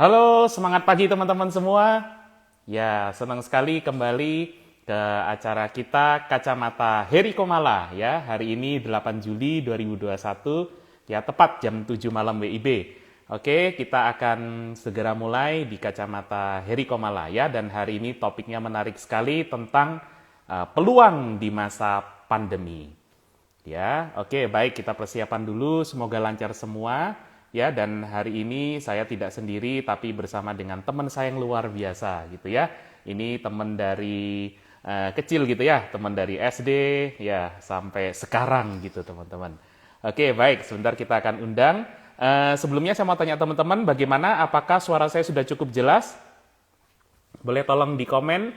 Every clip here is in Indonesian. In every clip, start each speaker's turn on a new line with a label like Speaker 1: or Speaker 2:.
Speaker 1: Halo, semangat pagi teman-teman semua. Ya, senang sekali kembali ke acara kita Kacamata Heri Komala ya. Hari ini 8 Juli 2021 ya tepat jam 7 malam WIB. Oke, kita akan segera mulai di Kacamata Heri Komala ya, dan hari ini topiknya menarik sekali tentang peluang di masa pandemi. Ya, oke, baik, kita persiapan dulu, semoga lancar semua. Ya, dan hari ini saya tidak sendiri, tapi bersama dengan teman saya yang luar biasa, gitu ya. Ini teman dari kecil gitu ya, teman dari SD, ya, sampai sekarang gitu teman-teman. Oke, baik, sebentar kita akan undang. Sebelumnya saya mau tanya teman-teman, bagaimana, apakah suara saya sudah cukup jelas? Boleh tolong di komen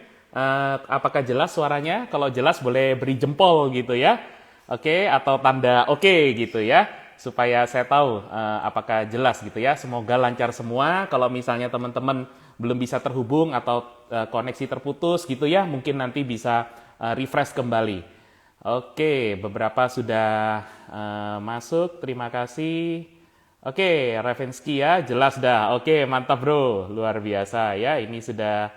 Speaker 1: apakah jelas suaranya? Kalau jelas boleh beri jempol gitu ya. Oke, atau tanda oke gitu ya. Supaya saya tahu apakah jelas gitu ya. Semoga lancar semua. Kalau misalnya teman-teman belum bisa terhubung atau koneksi terputus gitu ya, mungkin nanti bisa refresh kembali. Oke, beberapa sudah masuk. Terima kasih. Oke, Ravensky ya, jelas dah. Oke, mantap bro, luar biasa ya. Ini sudah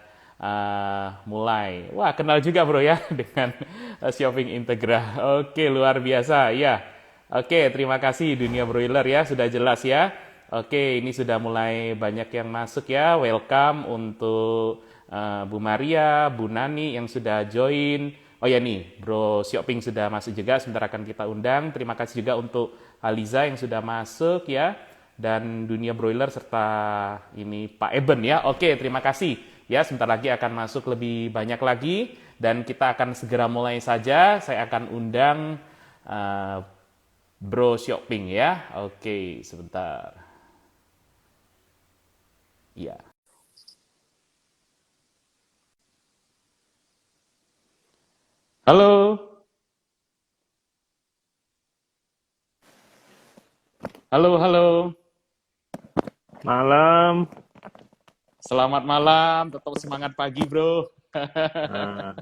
Speaker 1: mulai. Wah, kenal juga bro ya dengan Shopping Integra. Oke, luar biasa ya. Oke, terima kasih Dunia Broiler ya, sudah jelas ya. Oke, ini sudah mulai banyak yang masuk ya. Welcome untuk Bu Maria, Bu Nani yang sudah join. Oh ya nih, Bro Shopping sudah masuk juga, sebentar akan kita undang. Terima kasih juga untuk Aliza yang sudah masuk ya, dan Dunia Broiler serta ini Pak Eben ya. Oke, terima kasih ya. Sebentar lagi akan masuk lebih banyak lagi dan kita akan segera mulai saja. Saya akan undang Bro Shopping ya. Oke, sebentar. Ya. Halo. Halo, halo.
Speaker 2: Malam.
Speaker 1: Selamat malam, tetap semangat pagi, Bro.
Speaker 2: Nah,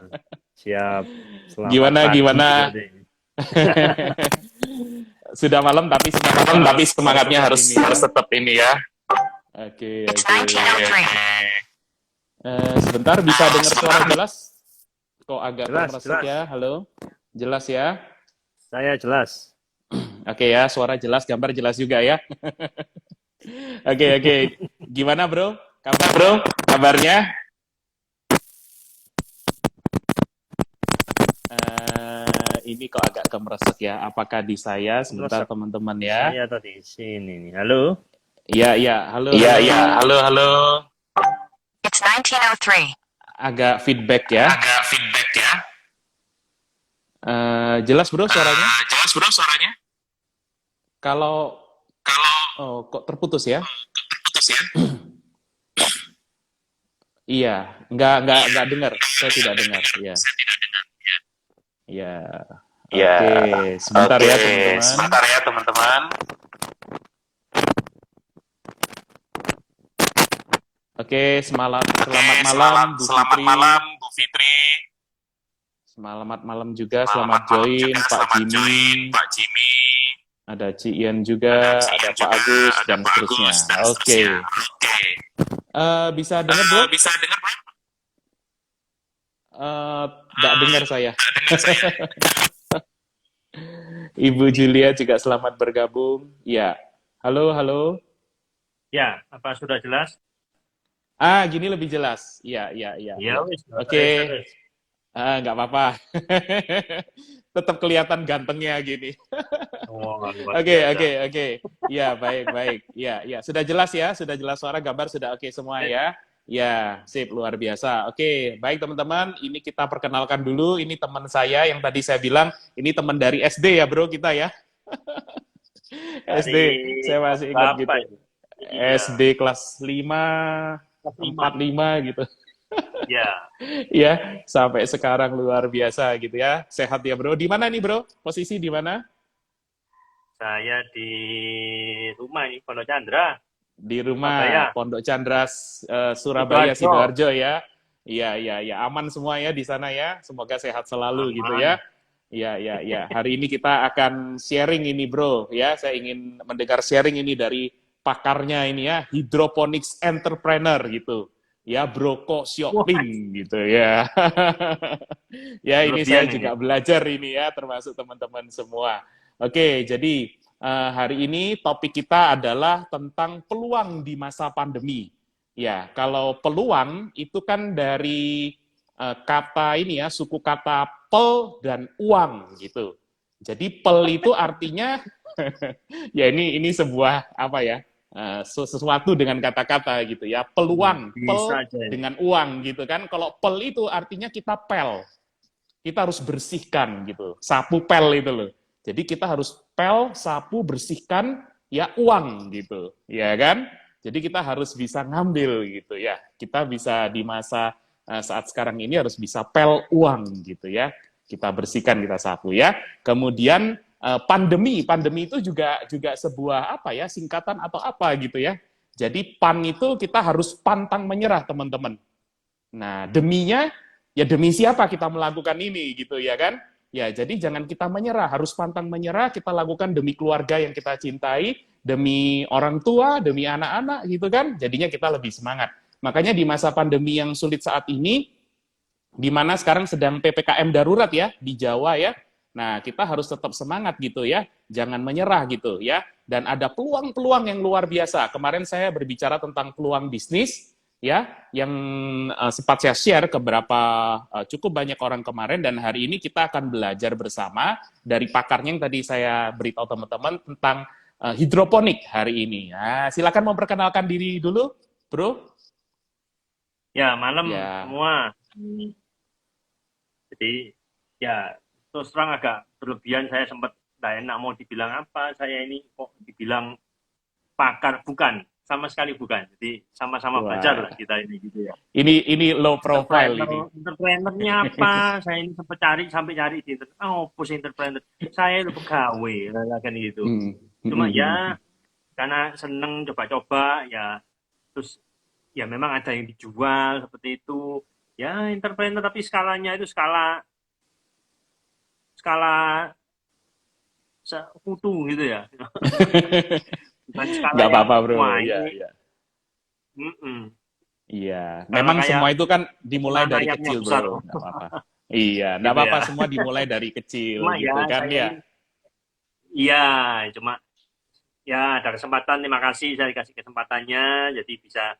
Speaker 2: siap. Selamat
Speaker 1: Gimana,
Speaker 2: pagi
Speaker 1: gimana?
Speaker 2: berarti.
Speaker 1: Sudah malam tapi semangatnya
Speaker 2: Malam tapi
Speaker 1: harus
Speaker 2: semangatnya
Speaker 1: tetap
Speaker 2: harus
Speaker 1: ini ya.
Speaker 2: harus tetap ini ya.
Speaker 1: Oke, oke. Sebentar bisa dengar suara jelas? Kok agak
Speaker 2: Jelas,
Speaker 1: kemeresek
Speaker 2: jelas.
Speaker 1: ya? Halo? Jelas ya?
Speaker 2: Saya jelas.
Speaker 1: Oke ya, suara jelas, gambar jelas juga ya. Oke, oke. Gimana, Bro? Kabarnya?
Speaker 2: Kabarnya?
Speaker 1: Ini kok agak kemeresek ya. Apakah di saya? Sebentar
Speaker 2: Resep
Speaker 1: teman-teman
Speaker 2: di
Speaker 1: ya.
Speaker 2: saya atau di sini nih. Halo?
Speaker 1: Iya, iya. Halo,
Speaker 2: Iya,
Speaker 1: halo.
Speaker 2: iya. Halo, halo.
Speaker 3: It's 1903.
Speaker 1: Agak feedback ya.
Speaker 2: Agak feedback ya.
Speaker 1: Jelas, Bro, suaranya?
Speaker 2: Jelas bro suaranya?
Speaker 1: Kalau
Speaker 2: Kalau
Speaker 1: kok terputus ya?
Speaker 2: putus ya?
Speaker 1: Iya, nggak dengar. Saya tidak dengar. Iya,
Speaker 2: Saya tidak dengar.
Speaker 1: iya.
Speaker 2: Ya.
Speaker 1: Oke, sebentar
Speaker 2: Oke,
Speaker 1: ya teman-teman.
Speaker 2: sebentar ya teman-teman.
Speaker 1: Oke, selamat malam Bu
Speaker 2: Selamat
Speaker 1: Fitri.
Speaker 2: malam Bu Fitri.
Speaker 1: Selamat malam juga, selamat join Pak
Speaker 2: Selamat
Speaker 1: Jimmy.
Speaker 2: join Pak Jimmy.
Speaker 1: Ada Ci Ian juga, ada Pak Agus dan seterusnya. Oke.
Speaker 2: Oke.
Speaker 1: Bisa dengar, Bro?
Speaker 2: Bisa dengar Pak?
Speaker 1: Nggak dengar saya.
Speaker 2: Dengar saya.
Speaker 1: Ibu Julia juga selamat bergabung. Ya. Halo, halo.
Speaker 2: Ya, apa sudah jelas?
Speaker 1: Gini lebih jelas. Iya, iya, iya.
Speaker 2: Ya, wis.
Speaker 1: Oke. Nggak apa-apa. Tetap kelihatan gantengnya gini. Oke. Ya, baik. Ya. Sudah jelas ya? Sudah jelas suara, gambar sudah oke semua ya? Ya, sip, luar biasa. Oke, baik teman-teman. Ini kita perkenalkan dulu. Ini teman saya yang tadi saya bilang, ini teman dari SD ya bro kita ya? SD, saya masih ingat gitu.
Speaker 2: Iya.
Speaker 1: SD kelas 5, 4, 5 gitu.
Speaker 2: Ya.
Speaker 1: Ya, sampai sekarang luar biasa gitu ya. Sehat ya bro. Di mana nih bro? Posisi di mana?
Speaker 2: Saya di rumah ini, Pondok Chandra.
Speaker 1: Di rumah
Speaker 2: Surabaya.
Speaker 1: Pondok Chandra, Surabaya,
Speaker 2: Sidoarjo.
Speaker 1: Sidoarjo ya. Iya. Aman semua ya di sana ya. Semoga sehat selalu
Speaker 2: Aman.
Speaker 1: gitu ya. Iya. Hari ini kita akan sharing ini bro ya. Saya ingin mendengar sharing ini dari pakarnya ini ya, hydroponics entrepreneur gitu. Ya, Broko Xiaoping gitu ya. Ya, ini saya
Speaker 2: Berlebihan ini.
Speaker 1: juga belajar ini ya, termasuk teman-teman semua. Oke, jadi hari ini topik kita adalah tentang peluang di masa pandemi. Ya, kalau peluang itu kan dari kata ini ya, suku kata pel dan uang gitu. Jadi pel itu artinya ya ini sebuah apa ya? Sesuatu dengan kata-kata gitu ya, peluang, pel
Speaker 2: Bisa aja ini.
Speaker 1: dengan uang gitu kan. Kalau pel itu artinya kita pel, kita harus bersihkan gitu, sapu pel itu loh. Jadi kita harus pel, sapu, bersihkan ya uang gitu, ya kan? Jadi kita harus bisa ngambil gitu ya. Kita bisa di masa saat sekarang ini harus bisa pel uang gitu ya. Kita bersihkan, kita sapu ya. Kemudian pandemi itu juga sebuah apa ya, singkatan atau apa gitu ya. Jadi pan itu kita harus pantang menyerah teman-teman. Nah, deminya ya demi siapa kita melakukan ini gitu ya kan? Ya, jadi jangan kita menyerah, harus pantang menyerah, kita lakukan demi keluarga yang kita cintai, demi orang tua, demi anak-anak gitu kan. Jadinya kita lebih semangat. Makanya di masa pandemi yang sulit saat ini, di mana sekarang sedang PPKM darurat ya di Jawa ya. Nah, kita harus tetap semangat gitu ya, jangan menyerah gitu ya. Dan ada peluang-peluang yang luar biasa. Kemarin saya berbicara tentang peluang bisnis ya, yang sempat saya share ke beberapa cukup banyak orang kemarin, dan hari ini kita akan belajar bersama dari pakarnya yang tadi saya beritahu teman-teman tentang hidroponik hari ini. Nah, silakan memperkenalkan diri dulu, Bro.
Speaker 2: Ya, malam
Speaker 1: Ya.
Speaker 2: semua. Jadi, ya, terus terang agak berlebihan. Saya sempat tidak enak mau dibilang apa. Saya ini kok dibilang pakar. Bukan, sama sekali bukan. Jadi, sama-sama
Speaker 1: Wah.
Speaker 2: belajar lah kita ini gitu ya.
Speaker 1: Ini low profile ini.
Speaker 2: Entrepreneurnya apa? Saya ini sempat sampai cari di internet. Oh, push entrepreneur. Saya itu pegawai, kan gitu. Cuma ya, karena seneng coba-coba, ya, terus ya memang ada yang dijual seperti itu. Ya, entrepreneur tapi skalanya itu skala sekutu gitu ya. Bukan skala
Speaker 1: Nggak
Speaker 2: yang
Speaker 1: apa-apa, Bro.
Speaker 2: wah
Speaker 1: Iya,
Speaker 2: ini.
Speaker 1: iya.
Speaker 2: Kalau
Speaker 1: Memang
Speaker 2: kayak
Speaker 1: semua itu kan dimulai
Speaker 2: mana
Speaker 1: dari
Speaker 2: ayamnya
Speaker 1: kecil,
Speaker 2: besar.
Speaker 1: Bro. Nggak apa-apa. Iya, nggak
Speaker 2: Gitu
Speaker 1: apa-apa,
Speaker 2: ya.
Speaker 1: semua dimulai dari kecil
Speaker 2: Cuma
Speaker 1: gitu
Speaker 2: ya
Speaker 1: kan
Speaker 2: saya
Speaker 1: ya.
Speaker 2: ini, iya, cuma ya ada kesempatan. Terima kasih saya dikasih kesempatannya. Jadi bisa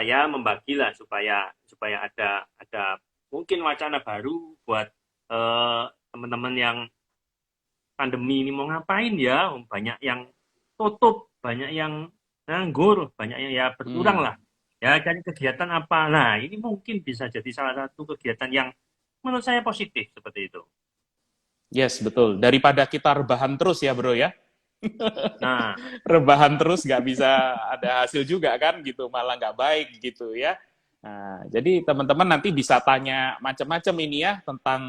Speaker 2: ya membagilah supaya ada mungkin wacana baru buat teman-teman yang pandemi ini mau ngapain ya. Banyak yang tutup, banyak yang nganggur, banyak yang ya berkurang lah. Ya, cari kegiatan apa. Nah, ini mungkin bisa jadi salah satu kegiatan yang menurut saya positif seperti itu.
Speaker 1: Yes, betul. Daripada kita rebahan terus ya, Bro ya.
Speaker 2: Nah,
Speaker 1: Rebahan terus nggak bisa ada hasil juga kan gitu, malah nggak baik gitu ya. Nah, jadi teman-teman nanti bisa tanya macam-macam ini ya tentang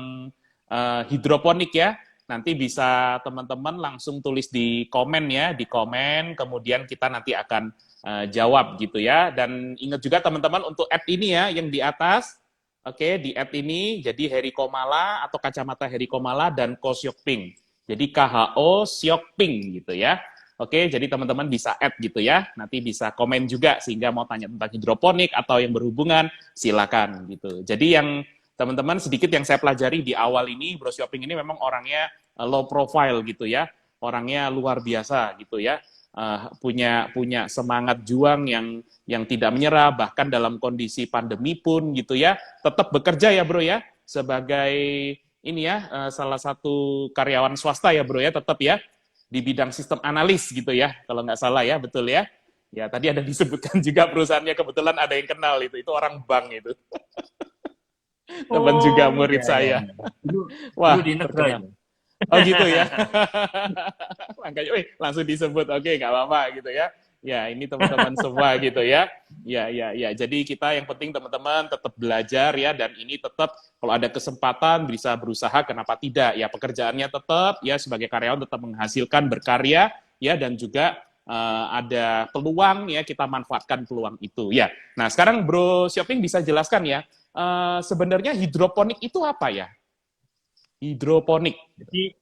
Speaker 1: hidroponik ya. Nanti bisa teman-teman langsung tulis di komen ya, di komen, kemudian kita nanti akan jawab gitu ya. Dan ingat juga teman-teman untuk add ini ya, yang di atas, oke, di add ini, jadi Heri Komala atau kacamata Heri Komala dan Ko Siok-ping. Jadi KHO Siok-ping gitu ya. Oke, jadi teman-teman bisa add gitu ya. Nanti bisa komen juga sehingga mau tanya tentang hidroponik atau yang berhubungan, silakan gitu. Jadi yang teman-teman sedikit yang saya pelajari di awal ini, Bro Siok-ping ini memang orangnya low profile gitu ya. Orangnya luar biasa gitu ya. Punya semangat juang yang tidak menyerah, bahkan dalam kondisi pandemi pun gitu ya, tetap bekerja ya Bro ya, sebagai ini ya, salah satu karyawan swasta ya Bro ya, tetap ya, di bidang sistem analis gitu ya, kalau nggak salah ya, betul ya. Ya, tadi ada disebutkan juga perusahaannya, kebetulan ada yang kenal itu orang bank itu. Teman juga murid saya. Wah,
Speaker 2: di negara.
Speaker 1: Oh gitu ya. Makanya, langsung disebut, oke, nggak apa-apa gitu ya. Ya, ini teman-teman semua gitu ya. Ya. Jadi kita yang penting teman-teman tetap belajar ya, dan ini tetap kalau ada kesempatan bisa berusaha, kenapa tidak? Ya, pekerjaannya tetap ya sebagai karyawan tetap menghasilkan, berkarya ya, dan juga ada peluang ya, kita manfaatkan peluang itu ya. Nah, sekarang Bro Siok-ping bisa jelaskan ya, sebenarnya hidroponik itu apa ya? Hidroponik.
Speaker 2: Jadi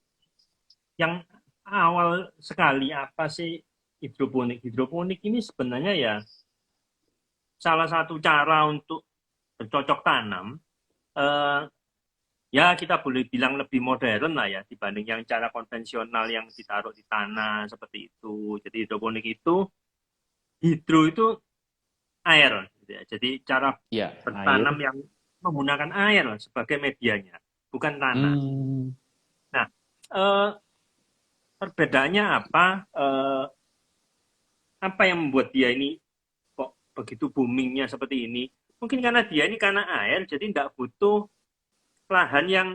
Speaker 2: yang awal sekali apa sih hidroponik. Hidroponik ini sebenarnya ya salah satu cara untuk bercocok tanam. Eh, Ya, kita boleh bilang lebih modern lah ya dibanding yang cara konvensional yang ditaruh di tanah seperti itu. Jadi hidroponik itu, hidro itu air, gitu ya. Jadi cara
Speaker 1: Ya, air.
Speaker 2: bertanam yang menggunakan air sebagai medianya, bukan tanah.
Speaker 1: Hmm.
Speaker 2: Nah, eh, perbedaannya apa? Apa yang membuat dia ini kok begitu boomingnya seperti ini? Mungkin karena dia ini karena air, jadi tidak butuh lahan yang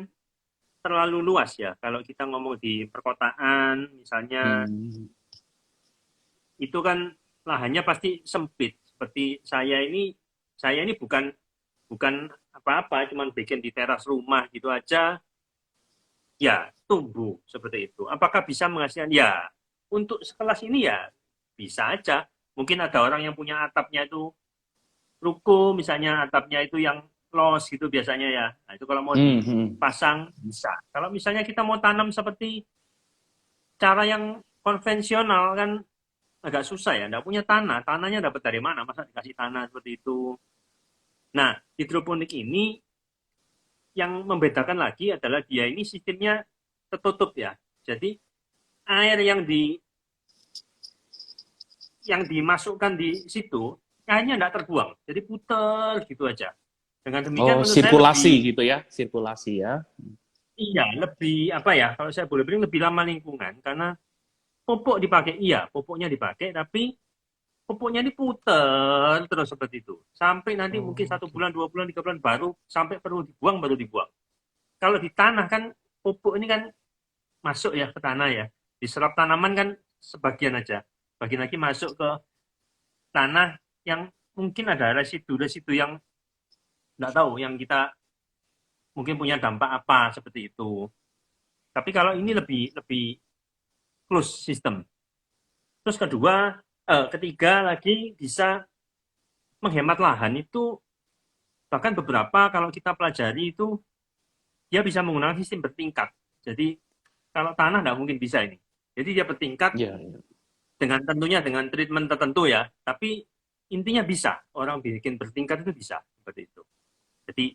Speaker 2: terlalu luas ya. Kalau kita ngomong di perkotaan, misalnya
Speaker 1: Hmm.
Speaker 2: itu kan lahannya pasti sempit. Seperti saya ini bukan bukan apa-apa, cuman bikin di teras rumah gitu aja, ya tumbuh seperti itu. Apakah bisa menghasilkan? Ya, untuk sekelas ini ya bisa aja. Mungkin ada orang yang punya atapnya itu ruko, misalnya atapnya itu yang los gitu biasanya ya. Nah, itu kalau mau
Speaker 1: Hmm. Hmm.
Speaker 2: dipasang bisa. Kalau misalnya kita mau tanam seperti cara yang konvensional kan agak susah ya, nggak punya tanah, tanahnya dapat dari mana, masa dikasih tanah seperti itu. Nah, hidroponik ini yang membedakan lagi adalah dia ini sistemnya tertutup ya, jadi air yang dimasukkan di situ, airnya nggak terbuang, jadi putar gitu aja. Dengan demikian
Speaker 1: Oh,
Speaker 2: menurut saya
Speaker 1: sirkulasi
Speaker 2: lebih,
Speaker 1: gitu ya, sirkulasi ya.
Speaker 2: iya, lebih apa ya, kalau saya boleh bilang lebih ramah lingkungan, karena pupuk dipakai, iya, pupuknya dipakai, tapi pupuknya diputer terus seperti itu. Sampai nanti mungkin
Speaker 1: Oh,
Speaker 2: 1 bulan, 2 bulan, 3 bulan baru sampai perlu dibuang, baru dibuang. Kalau di tanah kan pupuk ini kan masuk ya ke tanah ya. Diserap tanaman kan sebagian aja. Bagian lagi masuk ke tanah yang mungkin ada residu-residu yang nggak tahu, yang kita mungkin punya dampak apa seperti itu. Tapi kalau ini lebih lebih close system. Terus ketiga lagi bisa menghemat lahan itu. Bahkan beberapa kalau kita pelajari itu dia bisa menggunakan sistem bertingkat. Jadi kalau tanah nggak mungkin bisa ini. Jadi dia bertingkat
Speaker 1: iya, iya.
Speaker 2: dengan tentunya dengan treatment tertentu ya. Tapi intinya bisa orang bikin bertingkat itu bisa seperti itu. Jadi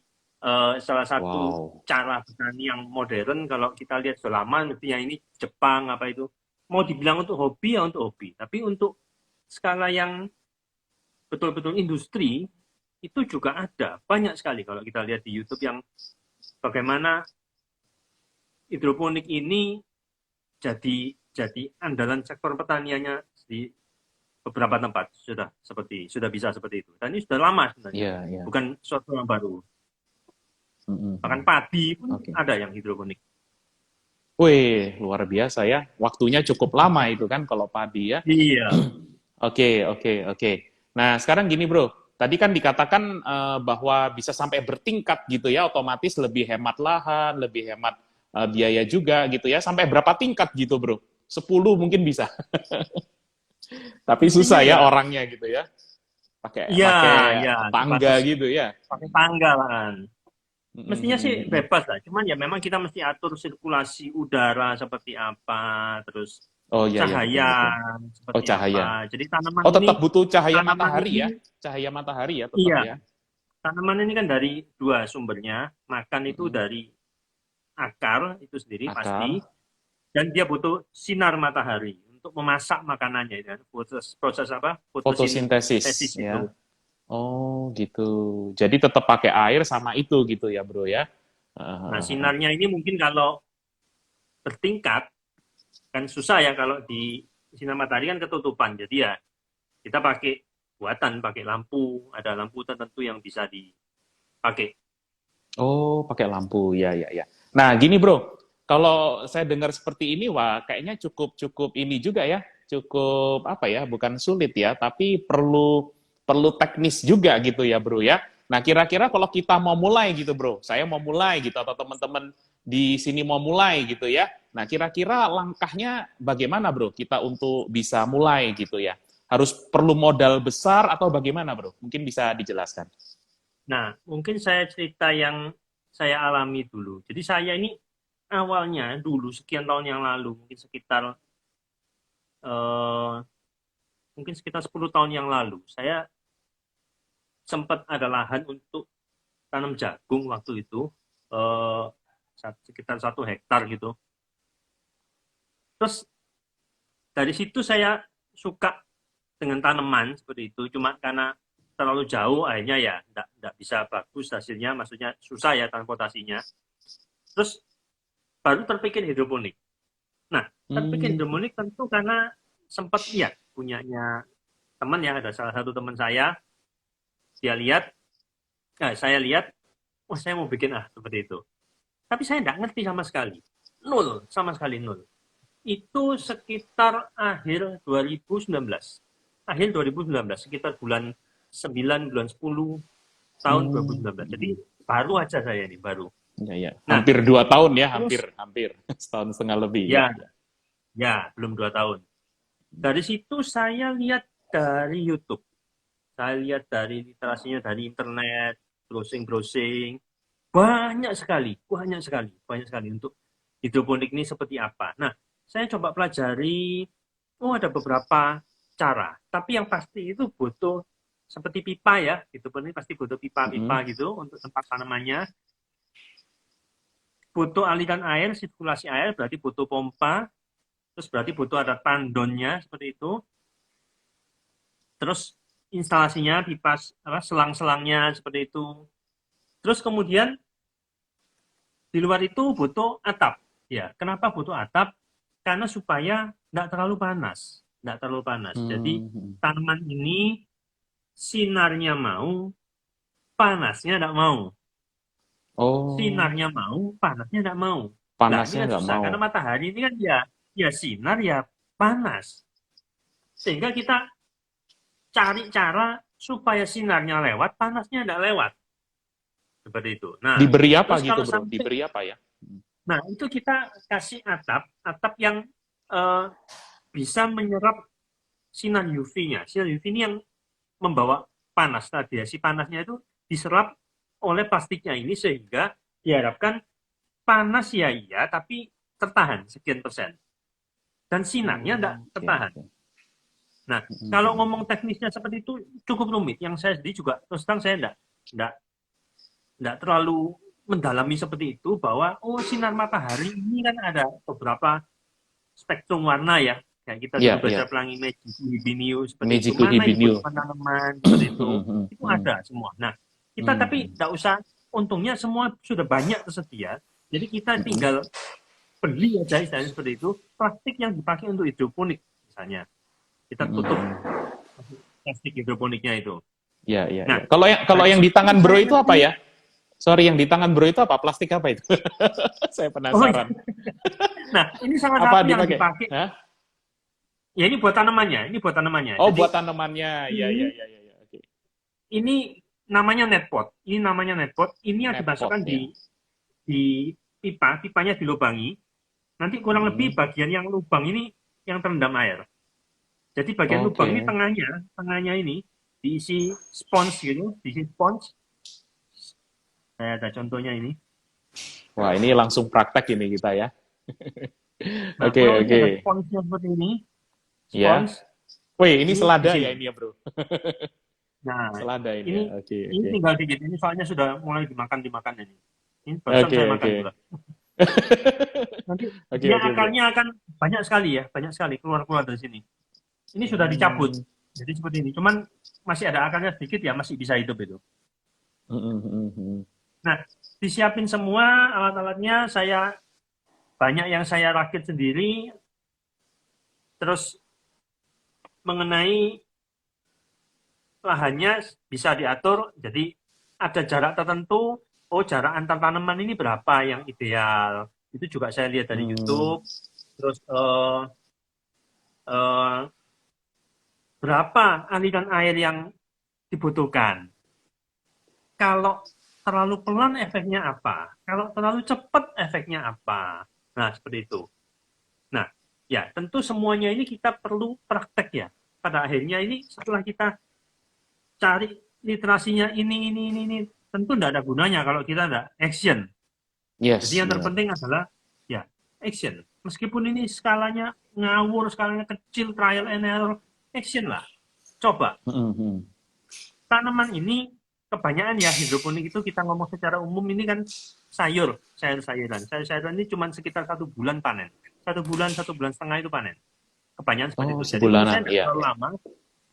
Speaker 2: salah satu
Speaker 1: Wow.
Speaker 2: cara petani yang modern kalau kita lihat sudah lama, mestinya ini Jepang apa itu, mau dibilang untuk hobi ya untuk hobi. Tapi untuk skala yang betul-betul industri itu juga ada banyak sekali kalau kita lihat di YouTube yang bagaimana hidroponik ini jadi andalan sektor pertaniannya di beberapa tempat sudah bisa seperti itu. Dan ini sudah lama sebenarnya,
Speaker 1: Iya, iya.
Speaker 2: bukan suatu yang baru.
Speaker 1: Mm, mm,
Speaker 2: Bahkan
Speaker 1: mm.
Speaker 2: padi pun
Speaker 1: Oke.
Speaker 2: ada yang hidroponik.
Speaker 1: Wih, luar biasa ya. Waktunya cukup lama itu kan kalau padi ya.
Speaker 2: Iya,
Speaker 1: Oke, oke, oke. Nah, sekarang gini, Bro. Tadi kan dikatakan bahwa bisa sampai bertingkat gitu ya, otomatis lebih hemat lahan, lebih hemat biaya juga gitu ya. Sampai berapa tingkat gitu, Bro? 10 mungkin bisa. Tapi
Speaker 2: mestinya
Speaker 1: susah ya
Speaker 2: ya,
Speaker 1: orangnya gitu ya. Pakai
Speaker 2: iya,
Speaker 1: pakai
Speaker 2: ya,
Speaker 1: tangga
Speaker 2: terbatas
Speaker 1: gitu ya.
Speaker 2: pakai tangga kan.
Speaker 1: Mm, mm,
Speaker 2: Mestinya
Speaker 1: mm,
Speaker 2: sih
Speaker 1: mm, mm.
Speaker 2: bebas lah, cuman ya memang kita mesti atur sirkulasi udara seperti apa, terus
Speaker 1: Oh iya ya, betul
Speaker 2: cahaya
Speaker 1: betul. Oh,
Speaker 2: seperti apa.
Speaker 1: cahaya.
Speaker 2: Jadi
Speaker 1: Oh, tetap butuh cahaya
Speaker 2: tanaman
Speaker 1: matahari
Speaker 2: ini
Speaker 1: ya. Cahaya matahari ya tetap
Speaker 2: iya,
Speaker 1: ya.
Speaker 2: tanaman ini kan dari dua sumbernya, makan itu
Speaker 1: Mm-mm.
Speaker 2: dari akar itu sendiri pasti,
Speaker 1: Akar,
Speaker 2: dan dia butuh sinar matahari untuk memasak makanannya kan. Proses proses apa? Fotosintesis
Speaker 1: fotosintesis
Speaker 2: itu.
Speaker 1: ya. Oh, gitu. Jadi tetap pakai air sama itu gitu ya, Bro ya.
Speaker 2: Nah,
Speaker 1: Heeh.
Speaker 2: sinarnya ini mungkin kalau bertingkat kan susah ya, kalau di sinar matahari kan ketutupan. Jadi ya kita pakai buatan, pakai lampu, ada lampu tertentu yang bisa dipakai.
Speaker 1: Oh, pakai lampu. Ya, ya, ya. Nah, gini, Bro. Kalau saya dengar seperti ini, wah, kayaknya cukup ini juga ya. Cukup apa ya? Bukan sulit ya, tapi perlu perlu teknis juga gitu ya, Bro ya. Nah, kira-kira kalau kita mau mulai gitu, Bro. Saya mau mulai gitu atau teman-teman di sini mau mulai gitu ya. Nah, kira-kira langkahnya bagaimana, Bro? Kita untuk bisa mulai gitu ya. Harus perlu modal besar atau bagaimana, Bro? Mungkin bisa dijelaskan.
Speaker 2: Nah, mungkin saya cerita yang saya alami dulu. Jadi saya ini awalnya dulu sekian tahun yang lalu, mungkin sekitar mungkin sekitar 10 tahun yang lalu, saya sempat ada lahan untuk tanam jagung waktu itu, eh, sekitar 1 hektar gitu. Terus dari situ saya suka dengan tanaman seperti itu, cuma karena terlalu jauh akhirnya ya enggak bisa bagus hasilnya, maksudnya susah ya transportasinya. Terus baru terpikir hidroponik. Nah, terpikir hidroponik tentu karena sempat lihat punyanya teman ya, ada salah satu teman saya, saya lihat, oh saya mau bikin seperti itu. Tapi saya nggak ngerti sama sekali, sama sekali nol. Itu sekitar akhir 2019, sekitar bulan 9, bulan 10 tahun 2019. Jadi baru aja saya ini, baru.
Speaker 1: Ya.
Speaker 2: Nah,
Speaker 1: Hampir 2 tahun ya,
Speaker 2: terus,
Speaker 1: hampir setahun setengah lebih.
Speaker 2: Ya, belum 2 tahun. Dari situ saya lihat dari YouTube, saya lihat dari literasinya dari internet, browsing, banyak sekali untuk hidroponik ini seperti apa. Nah, saya coba pelajari, ada beberapa cara, tapi yang pasti itu butuh seperti pipa ya, hidroponik pasti butuh pipa-pipa gitu untuk tempat tanamannya. Butuh aliran air, sirkulasi air, berarti butuh pompa, terus berarti butuh ada tandonnya seperti itu. Terus instalasinya pipa, selang-selangnya seperti itu. Terus kemudian di luar itu butuh atap. Ya, kenapa butuh atap? Karena supaya nggak terlalu panas. Jadi tanaman ini sinarnya mau, panasnya nggak mau. Sinarnya mau, panasnya nggak mau.
Speaker 1: Panasnya nggak
Speaker 2: susah,
Speaker 1: mau.
Speaker 2: karena matahari ini kan ya sinar ya panas. Sehingga kita cari cara supaya sinarnya lewat, panasnya nggak lewat. Seperti itu. Nah,
Speaker 1: diberi apa gitu bro? Diberi apa ya?
Speaker 2: Nah, itu kita kasih atap yang bisa menyerap sinar UV-nya. Sinar UV ini yang membawa panas. Radiasi panasnya itu diserap oleh plastiknya ini sehingga diharapkan panas ya iya, tapi tertahan sekian persen. Dan sinarnya tidak tertahan. Nah, kalau ngomong teknisnya seperti itu cukup rumit. Yang saya sendiri juga terus terang saya tidak terlalu mendalami seperti itu, bahwa sinar matahari ini kan ada beberapa spektrum warna ya. Kayak kita dulu baca pelangi Magicu Hibiniu seperti itu. Mana yang buat tanaman seperti itu. Itu ada semua. Nah, kita tapi tidak usah, untungnya semua sudah banyak tersedia. Jadi kita tinggal beli aja istilahnya seperti itu, plastik yang dipakai untuk hidroponik misalnya. Kita tutup plastik hidroponiknya itu.
Speaker 1: Iya. Nah, kalau yang di tangan bro itu apa ya? Sorry, yang di tangan bro itu apa? Plastik apa itu? Saya penasaran.
Speaker 2: Nah, ini salah satu yang dipakai. Ya, ini buat tanamannya.
Speaker 1: Oh, jadi, buat tanamannya. Iya. Oke.
Speaker 2: Ini namanya netpot. Ini yang dimasukkan di pipa. Pipanya dilubangi. Nanti kurang lebih bagian yang lubang ini yang terendam air. Jadi bagian lubang ini tengahnya ini diisi spons gitu, ada contohnya ini.
Speaker 1: Wah, ini langsung praktek ini kita ya.
Speaker 2: Nah, Oke. Sponsnya seperti ini.
Speaker 1: Spons. Ya. Wih, ini selada ya ini ya, bro.
Speaker 2: Nah,
Speaker 1: selada ini.
Speaker 2: Ini tinggal dikit. Ini soalnya sudah mulai dimakan ini. Ini barusan saya makan juga. Nanti akarnya akan banyak sekali keluar dari sini. Ini sudah dicabut. Jadi seperti ini. Cuman masih ada akarnya sedikit ya, masih bisa hidup itu. Nah, disiapin semua alat-alatnya, banyak yang saya rakit sendiri. Terus mengenai lahannya bisa diatur, jadi ada jarak tertentu, jarak antar tanaman ini berapa yang ideal. Itu juga saya lihat dari YouTube. Terus berapa aliran air yang dibutuhkan. Kalau terlalu pelan efeknya apa? Kalau terlalu cepat efeknya apa? Nah, seperti itu. Nah, ya tentu semuanya ini kita perlu praktek ya. Pada akhirnya ini setelah kita cari literasinya ini, tentu tidak ada gunanya kalau kita tidak action.
Speaker 1: Yes,
Speaker 2: jadi yang terpenting adalah ya action. Meskipun ini skalanya ngawur, skalanya kecil, trial and error, action lah. Coba. Tanaman ini kebanyakan ya hidroponik itu kita ngomong secara umum ini kan sayur-sayuran. Sayur-sayuran ini cuma sekitar 1 bulan panen. 1 bulan, 1,5 bulan itu panen. Kebanyakan seperti itu. Jadi menurut saya tidak terlalu lama,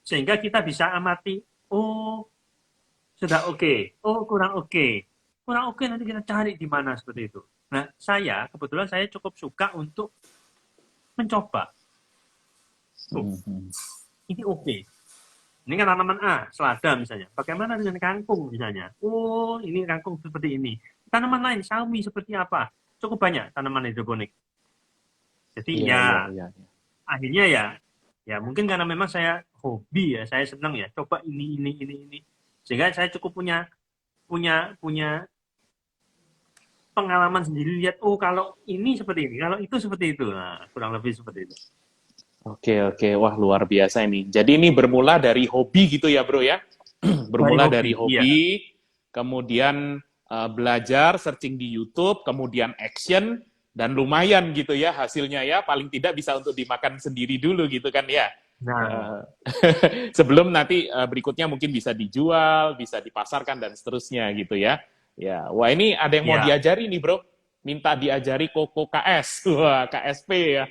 Speaker 2: sehingga kita bisa amati, oh sudah oke, oh kurang oke nanti kita cari di mana seperti itu. Nah kebetulan saya cukup suka untuk mencoba. Ini oke. Ini kan tanaman A, selada misalnya. Bagaimana dengan kangkung misalnya? Oh, ini kangkung seperti ini. Tanaman lain, sawi seperti apa? Cukup banyak tanaman hidroponik. Jadi akhirnya ya mungkin karena memang saya hobi ya, saya senang ya, coba ini. Sehingga saya cukup punya pengalaman sendiri, lihat, oh kalau ini seperti ini, kalau itu seperti itu. Nah, kurang lebih seperti itu.
Speaker 1: Oke. Wah, luar biasa ini. Jadi ini bermula dari hobi gitu ya, Bro ya? Bermula dari hobi, kemudian belajar, searching di YouTube, kemudian action, dan lumayan gitu ya hasilnya ya. Paling tidak bisa untuk dimakan sendiri dulu gitu kan ya. Nah. Sebelum nanti berikutnya mungkin bisa dijual, bisa dipasarkan, dan seterusnya gitu ya. Ya, wah ini ada yang mau diajari nih, Bro. Minta diajari Koko KS. Wah, KSP ya.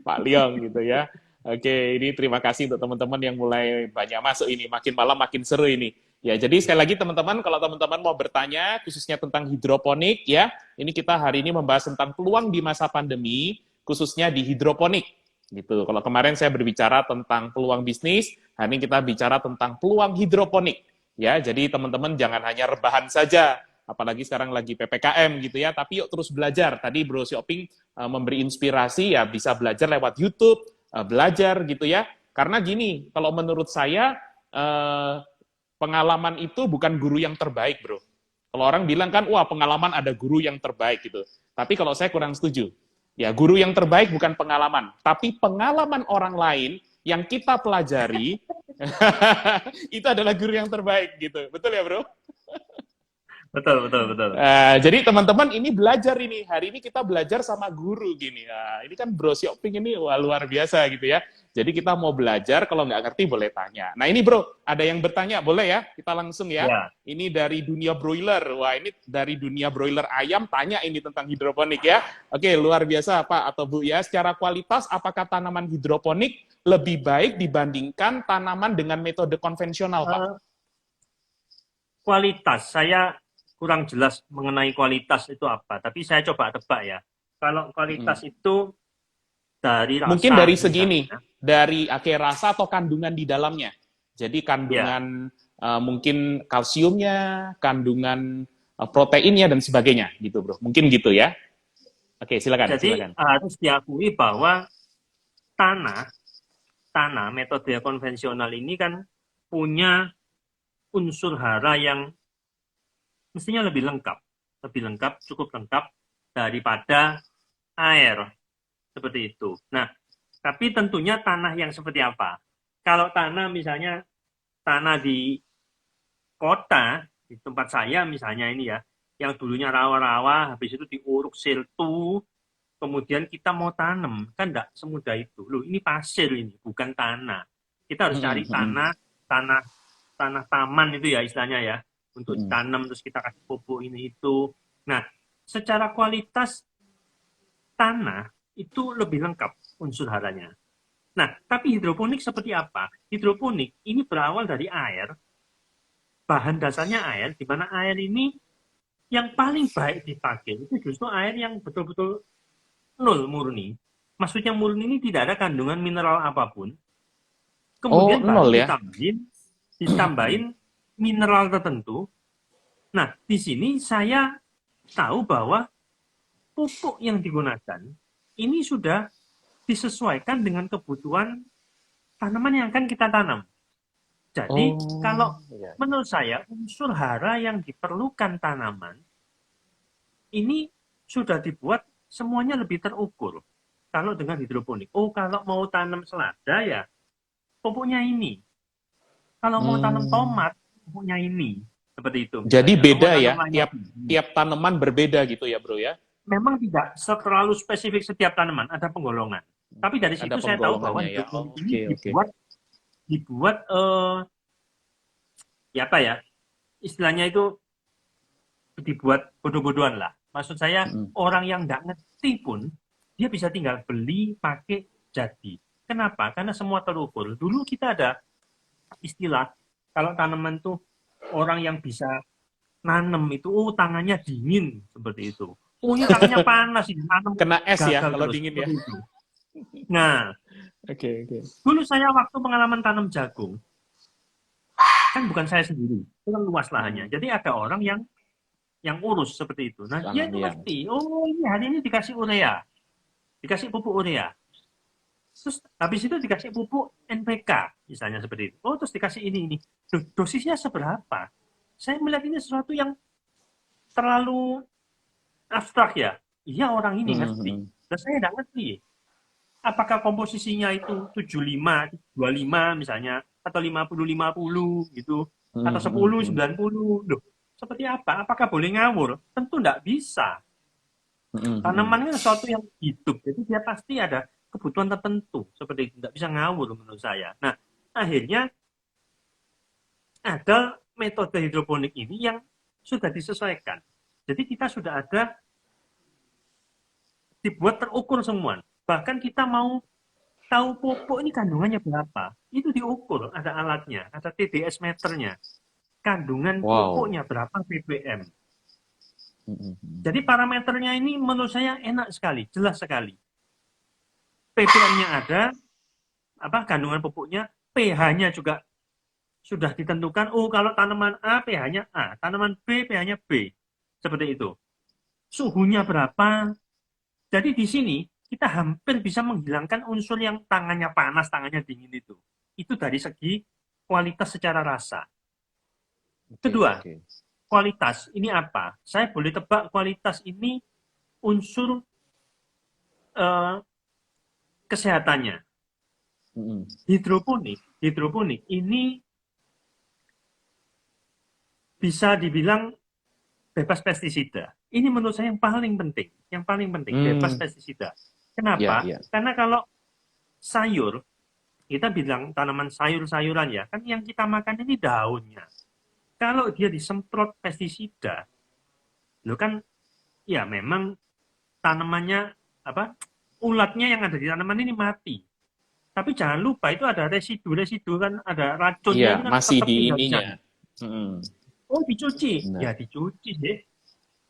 Speaker 1: Pak Leong gitu ya. Oke, ini terima kasih untuk teman-teman yang mulai banyak masuk ini. Makin malam makin seru ini. Ya, jadi sekali lagi teman-teman, kalau teman-teman mau bertanya khususnya tentang hidroponik ya, ini kita hari ini membahas tentang peluang di masa pandemi, khususnya di hidroponik. Gitu. Kalau kemarin saya berbicara tentang peluang bisnis, hari ini kita bicara tentang peluang hidroponik. Ya, jadi teman-teman jangan hanya rebahan saja, apalagi sekarang lagi PPKM gitu ya, tapi yuk terus belajar. Tadi Bro Shopping memberi inspirasi ya, bisa belajar lewat YouTube, belajar gitu ya. Karena gini, kalau menurut saya pengalaman itu bukan guru yang terbaik, Bro. Kalau orang bilang kan, wah pengalaman ada guru yang terbaik gitu. Tapi kalau saya kurang setuju. Ya, guru yang terbaik bukan pengalaman, tapi pengalaman orang lain yang kita pelajari itu adalah guru yang terbaik gitu. Betul ya, Bro?
Speaker 2: Betul.
Speaker 1: Jadi teman-teman ini belajar ini. Hari ini kita belajar sama guru gini. Nah, ini kan Bro Shopping ini wah, luar biasa gitu ya. Jadi kita mau belajar, kalau nggak ngerti boleh tanya. Nah ini Bro, ada yang bertanya, boleh ya? Kita langsung ya. Ini dari dunia broiler. Wah ini dari dunia broiler ayam, tanya ini tentang hidroponik ya. Oke, luar biasa Pak atau Bu ya. Secara kualitas, apakah tanaman hidroponik lebih baik dibandingkan tanaman dengan metode konvensional Pak?
Speaker 2: Kualitas, saya kurang jelas mengenai kualitas itu apa. Tapi saya coba tebak ya. Kalau kualitas itu dari rasa.
Speaker 1: Mungkin dari segi ini. Dari rasa atau kandungan di dalamnya. Jadi kandungan mungkin kalsiumnya, kandungan proteinnya dan sebagainya gitu, Bro. Mungkin gitu ya. Oke, silakan.
Speaker 2: Jadi harus diakui bahwa tanah metode konvensional ini kan punya unsur hara yang mestinya lebih lengkap, cukup lengkap daripada air seperti itu. Nah, tapi tentunya tanah yang seperti apa? Kalau tanah misalnya tanah di kota, di tempat saya misalnya ini ya, yang dulunya rawa-rawa, habis itu diuruk siltu, kemudian kita mau tanam, kan enggak semudah itu. Loh, ini pasir ini, bukan tanah. Kita harus cari tanah taman itu ya istilahnya ya, untuk ditanam terus kita kasih pupuk ini itu. Nah, secara kualitas tanah itu lebih lengkap unsur haranya. Nah, tapi hidroponik seperti apa? Hidroponik ini berawal dari air, bahan dasarnya air, di mana air ini yang paling baik dipakai itu justru air yang betul-betul nol murni. Maksudnya murni ini tidak ada kandungan mineral apapun. Kemudian baru ditambahin mineral tertentu. Nah, di sini saya tahu bahwa pupuk yang digunakan ini sudah disesuaikan dengan kebutuhan tanaman yang akan kita tanam. Jadi, kalau menurut saya unsur hara yang diperlukan tanaman ini sudah dibuat semuanya lebih terukur. Kalau dengan hidroponik, kalau mau tanam selada ya pupuknya ini. Kalau mau tanam tomat, pupuknya ini. Seperti itu.
Speaker 1: Jadi beda ya, tiap tanaman berbeda gitu ya Bro ya?
Speaker 2: Memang tidak terlalu spesifik setiap tanaman, ada penggolongan. Tapi dari situ saya tahu bahwa hidroponik ini dibuat dibuat ya apa ya, istilahnya itu dibuat bodoh-bodohan lah. Maksud saya orang yang nggak ngerti pun dia bisa tinggal beli, pakai, jadi. Kenapa? Karena semua terukur. Dulu kita ada istilah kalau tanaman tuh orang yang bisa nanam itu, oh tangannya dingin seperti itu. Oh ini tangannya panas, ini nanam
Speaker 1: Kena es ya
Speaker 2: gagal
Speaker 1: kalau
Speaker 2: terus,
Speaker 1: dingin ya.
Speaker 2: seperti itu. Nah,
Speaker 1: Oke.
Speaker 2: dulu saya waktu pengalaman tanam jagung, kan bukan saya sendiri, itu kan luas lahannya. Jadi ada orang yang urus seperti itu. Nah, dia itu
Speaker 1: Iya.
Speaker 2: ngerti, oh ini hari ini dikasih urea, dikasih pupuk urea. Terus habis itu dikasih pupuk NPK, misalnya seperti itu. Oh, terus dikasih ini. Dosisnya seberapa? Saya melihat ini sesuatu yang terlalu abstrak ya. Iya, orang ini ngerti. Dan saya tidak ngerti. Apakah komposisinya itu 75, 25 misalnya, atau 50-50 gitu, atau 10-90. Loh, seperti apa? Apakah boleh ngawur? Tentu tidak bisa. Tanaman itu sesuatu yang hidup, jadi dia pasti ada kebutuhan tertentu, seperti itu. Tidak bisa ngawur menurut saya. Nah, akhirnya ada metode hidroponik ini yang sudah disesuaikan. Jadi kita sudah ada dibuat terukur semua. Bahkan kita mau tahu pupuk ini kandungannya berapa, itu diukur, ada alatnya, ada TDS meternya. Kandungan pupuknya berapa ppm. Jadi parameternya ini menurut saya enak sekali, jelas sekali. ppm-nya ada, kandungan pupuknya, pH-nya juga sudah ditentukan. Oh, kalau tanaman A pH-nya A, tanaman B pH-nya B. Seperti itu. Suhunya berapa? Jadi di sini kita hampir bisa menghilangkan unsur yang tangannya panas, tangannya dingin itu. Itu dari segi kualitas secara rasa. Kedua, kualitas ini apa? Saya boleh tebak kualitas ini unsur kesehatannya. Hidroponik ini bisa dibilang bebas pestisida. Ini menurut saya yang paling penting, bebas pestisida. Kenapa? Karena kalau sayur, kita bilang tanaman sayur-sayuran ya, kan yang kita makan ini daunnya. Kalau dia disemprot pestisida, lo kan ya memang tanamannya ulatnya yang ada di tanaman ini mati. Tapi jangan lupa itu ada residu kan, ada racunnya.
Speaker 1: Iya, masih di ininya.
Speaker 2: Oh dicuci, ya dicuci deh.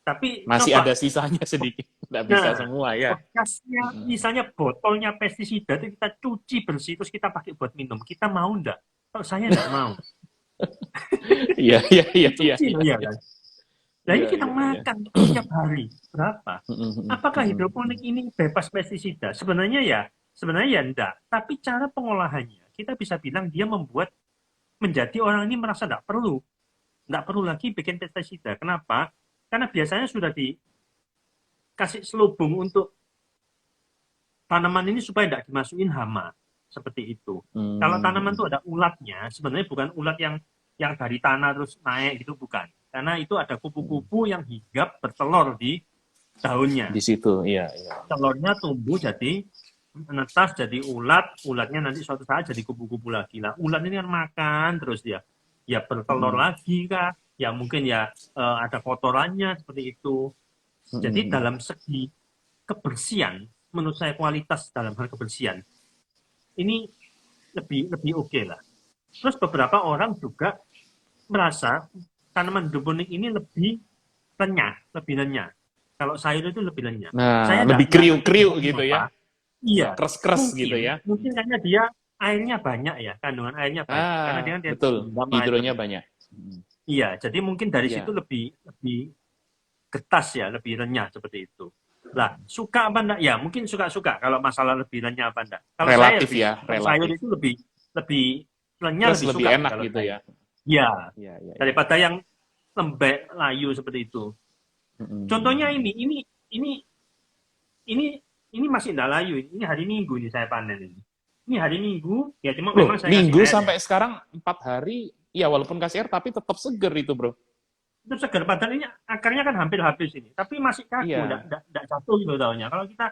Speaker 2: Tapi
Speaker 1: masih
Speaker 2: coba,
Speaker 1: ada sisanya sedikit, nggak bisa semua ya.
Speaker 2: Bekasnya, misalnya botolnya pestisida itu kita cuci bersih terus kita pakai buat minum. Kita mau enggak? Kalau saya enggak mau.
Speaker 1: Iya.
Speaker 2: Kan? Nah ini kita makan setiap hari berapa? Apakah hidroponik ini bebas pestisida? Sebenarnya ya enggak. Tapi cara pengolahannya kita bisa bilang dia membuat menjadi orang ini merasa enggak perlu lagi bikin pestisida. Kenapa? Karena biasanya sudah dikasih selubung untuk tanaman ini supaya tidak dimasukin hama seperti itu. Kalau tanaman itu ada ulatnya, sebenarnya bukan ulat yang dari tanah terus naik gitu, bukan. Karena itu ada kupu-kupu yang hinggap bertelur di daunnya.
Speaker 1: Di situ, iya.
Speaker 2: Telurnya tumbuh jadi menetas jadi ulatnya nanti suatu saat jadi kupu-kupu lagi lah. Ulat ini kan makan terus dia, ya bertelur lagi kah? Ya mungkin ya ada kotorannya seperti itu. Jadi dalam segi kebersihan, menurut saya kualitas dalam hal kebersihan ini lebih oke lah. Terus beberapa orang juga merasa tanaman hidroponik ini lebih renyah. Kalau sayur itu lebih renyah.
Speaker 1: Nah,
Speaker 2: saya
Speaker 1: lebih kriuk-kriuk gitu ya.
Speaker 2: Iya.
Speaker 1: Keras-keras gitu ya.
Speaker 2: Mungkin karena dia airnya banyak ya, kandungan airnya banyak. Karena dia
Speaker 1: betul, hidronya banyak.
Speaker 2: Iya, jadi mungkin dari situ lebih getas ya, lebih renyah seperti itu. Lah, suka apa enggak? Ya, mungkin suka-suka kalau masalah lebih renyah apa enggak. Kalau
Speaker 1: relatif
Speaker 2: saya
Speaker 1: relatif.
Speaker 2: sayur itu lebih renyah,
Speaker 1: lebih
Speaker 2: suka
Speaker 1: enak gitu ya.
Speaker 2: Iya. Daripada yang lembek, layu seperti itu. Contohnya ini masih enggak layu. Ini hari Minggu ini saya panen ini. Ini hari Minggu, ya cuma memang saya
Speaker 1: Minggu sampai sekarang 4 hari. Iya, walaupun kasih air, tapi tetap seger itu, bro.
Speaker 2: Itu seger, padahal ini akarnya kan hampir habis ini. Tapi masih kaku, enggak jatuh gitu daunnya. Kalau kita...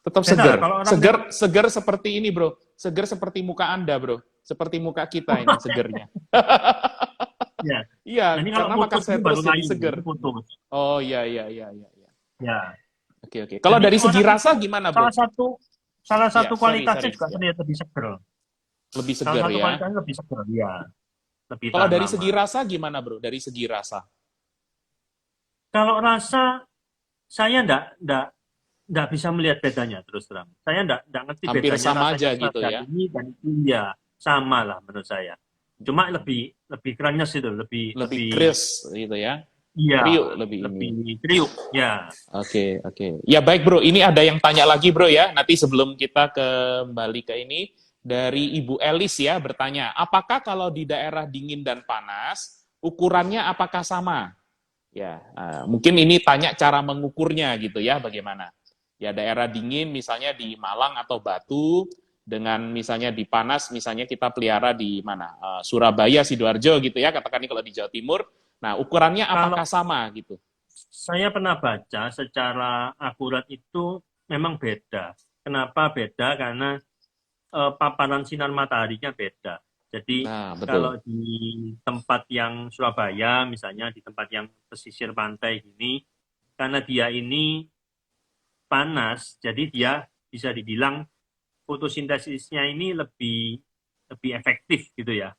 Speaker 1: Tetap seger. Seger seperti ini, bro. Seger seperti muka Anda, bro. Seperti muka kita ini segernya.
Speaker 2: Ya.
Speaker 1: Iya,
Speaker 2: Nah, ini kalau
Speaker 1: karena makan
Speaker 2: putus
Speaker 1: sayur
Speaker 2: ini baru
Speaker 1: terus jadi
Speaker 2: layu,
Speaker 1: seger.
Speaker 2: ini putus.
Speaker 1: Oh iya iya iya iya. Iya.
Speaker 2: Ya.
Speaker 1: Oke. Kalau
Speaker 2: Jadi
Speaker 1: dari segi
Speaker 2: orang
Speaker 1: rasa
Speaker 2: itu
Speaker 1: gimana, Bro?
Speaker 2: salah
Speaker 1: Ya,
Speaker 2: satu
Speaker 1: sorry.
Speaker 2: kualitasnya juga
Speaker 1: Ya.
Speaker 2: lebih seger.
Speaker 1: Lebih
Speaker 2: Salah
Speaker 1: seger
Speaker 2: satu
Speaker 1: ya.
Speaker 2: kualitasnya lebih seger, ya. Lebih
Speaker 1: Kalau
Speaker 2: tahan
Speaker 1: dari
Speaker 2: lama.
Speaker 1: segi rasa gimana, Bro? Dari segi rasa.
Speaker 2: Kalau rasa saya nggak bisa melihat bedanya terus terang. Saya nggak ngerti
Speaker 1: Hampir
Speaker 2: bedanya
Speaker 1: sama
Speaker 2: rasanya
Speaker 1: aja gitu
Speaker 2: seragam
Speaker 1: ya.
Speaker 2: ini dan itu ya sama lah menurut saya. Cuma lebih krenyes itu, lebih
Speaker 1: Lebih crisp gitu ya.
Speaker 2: iya,
Speaker 1: Kriuk lebih
Speaker 2: lebih
Speaker 1: ini.
Speaker 2: kriuk ya.
Speaker 1: Oke. Ya baik, Bro. Ini ada yang tanya lagi, Bro ya. Nanti sebelum kita kembali ke ini, dari Ibu Elis ya bertanya, apakah kalau di daerah dingin dan panas, ukurannya apakah sama? Ya, mungkin ini tanya cara mengukurnya gitu ya, bagaimana? Ya, daerah dingin misalnya di Malang atau Batu, dengan misalnya di panas, misalnya kita pelihara di mana? Surabaya, Sidoarjo gitu ya, katakan ini kalau di Jawa Timur. Nah, ukurannya
Speaker 2: Kalau
Speaker 1: apakah sama gitu?
Speaker 2: saya pernah baca secara akurat itu memang beda. Kenapa beda? Karena paparan sinar mataharinya beda. Jadi
Speaker 1: Nah,
Speaker 2: kalau
Speaker 1: betul.
Speaker 2: di tempat yang Surabaya, misalnya di tempat yang pesisir pantai gini, karena dia ini panas, jadi dia bisa dibilang fotosintesisnya ini lebih efektif gitu ya.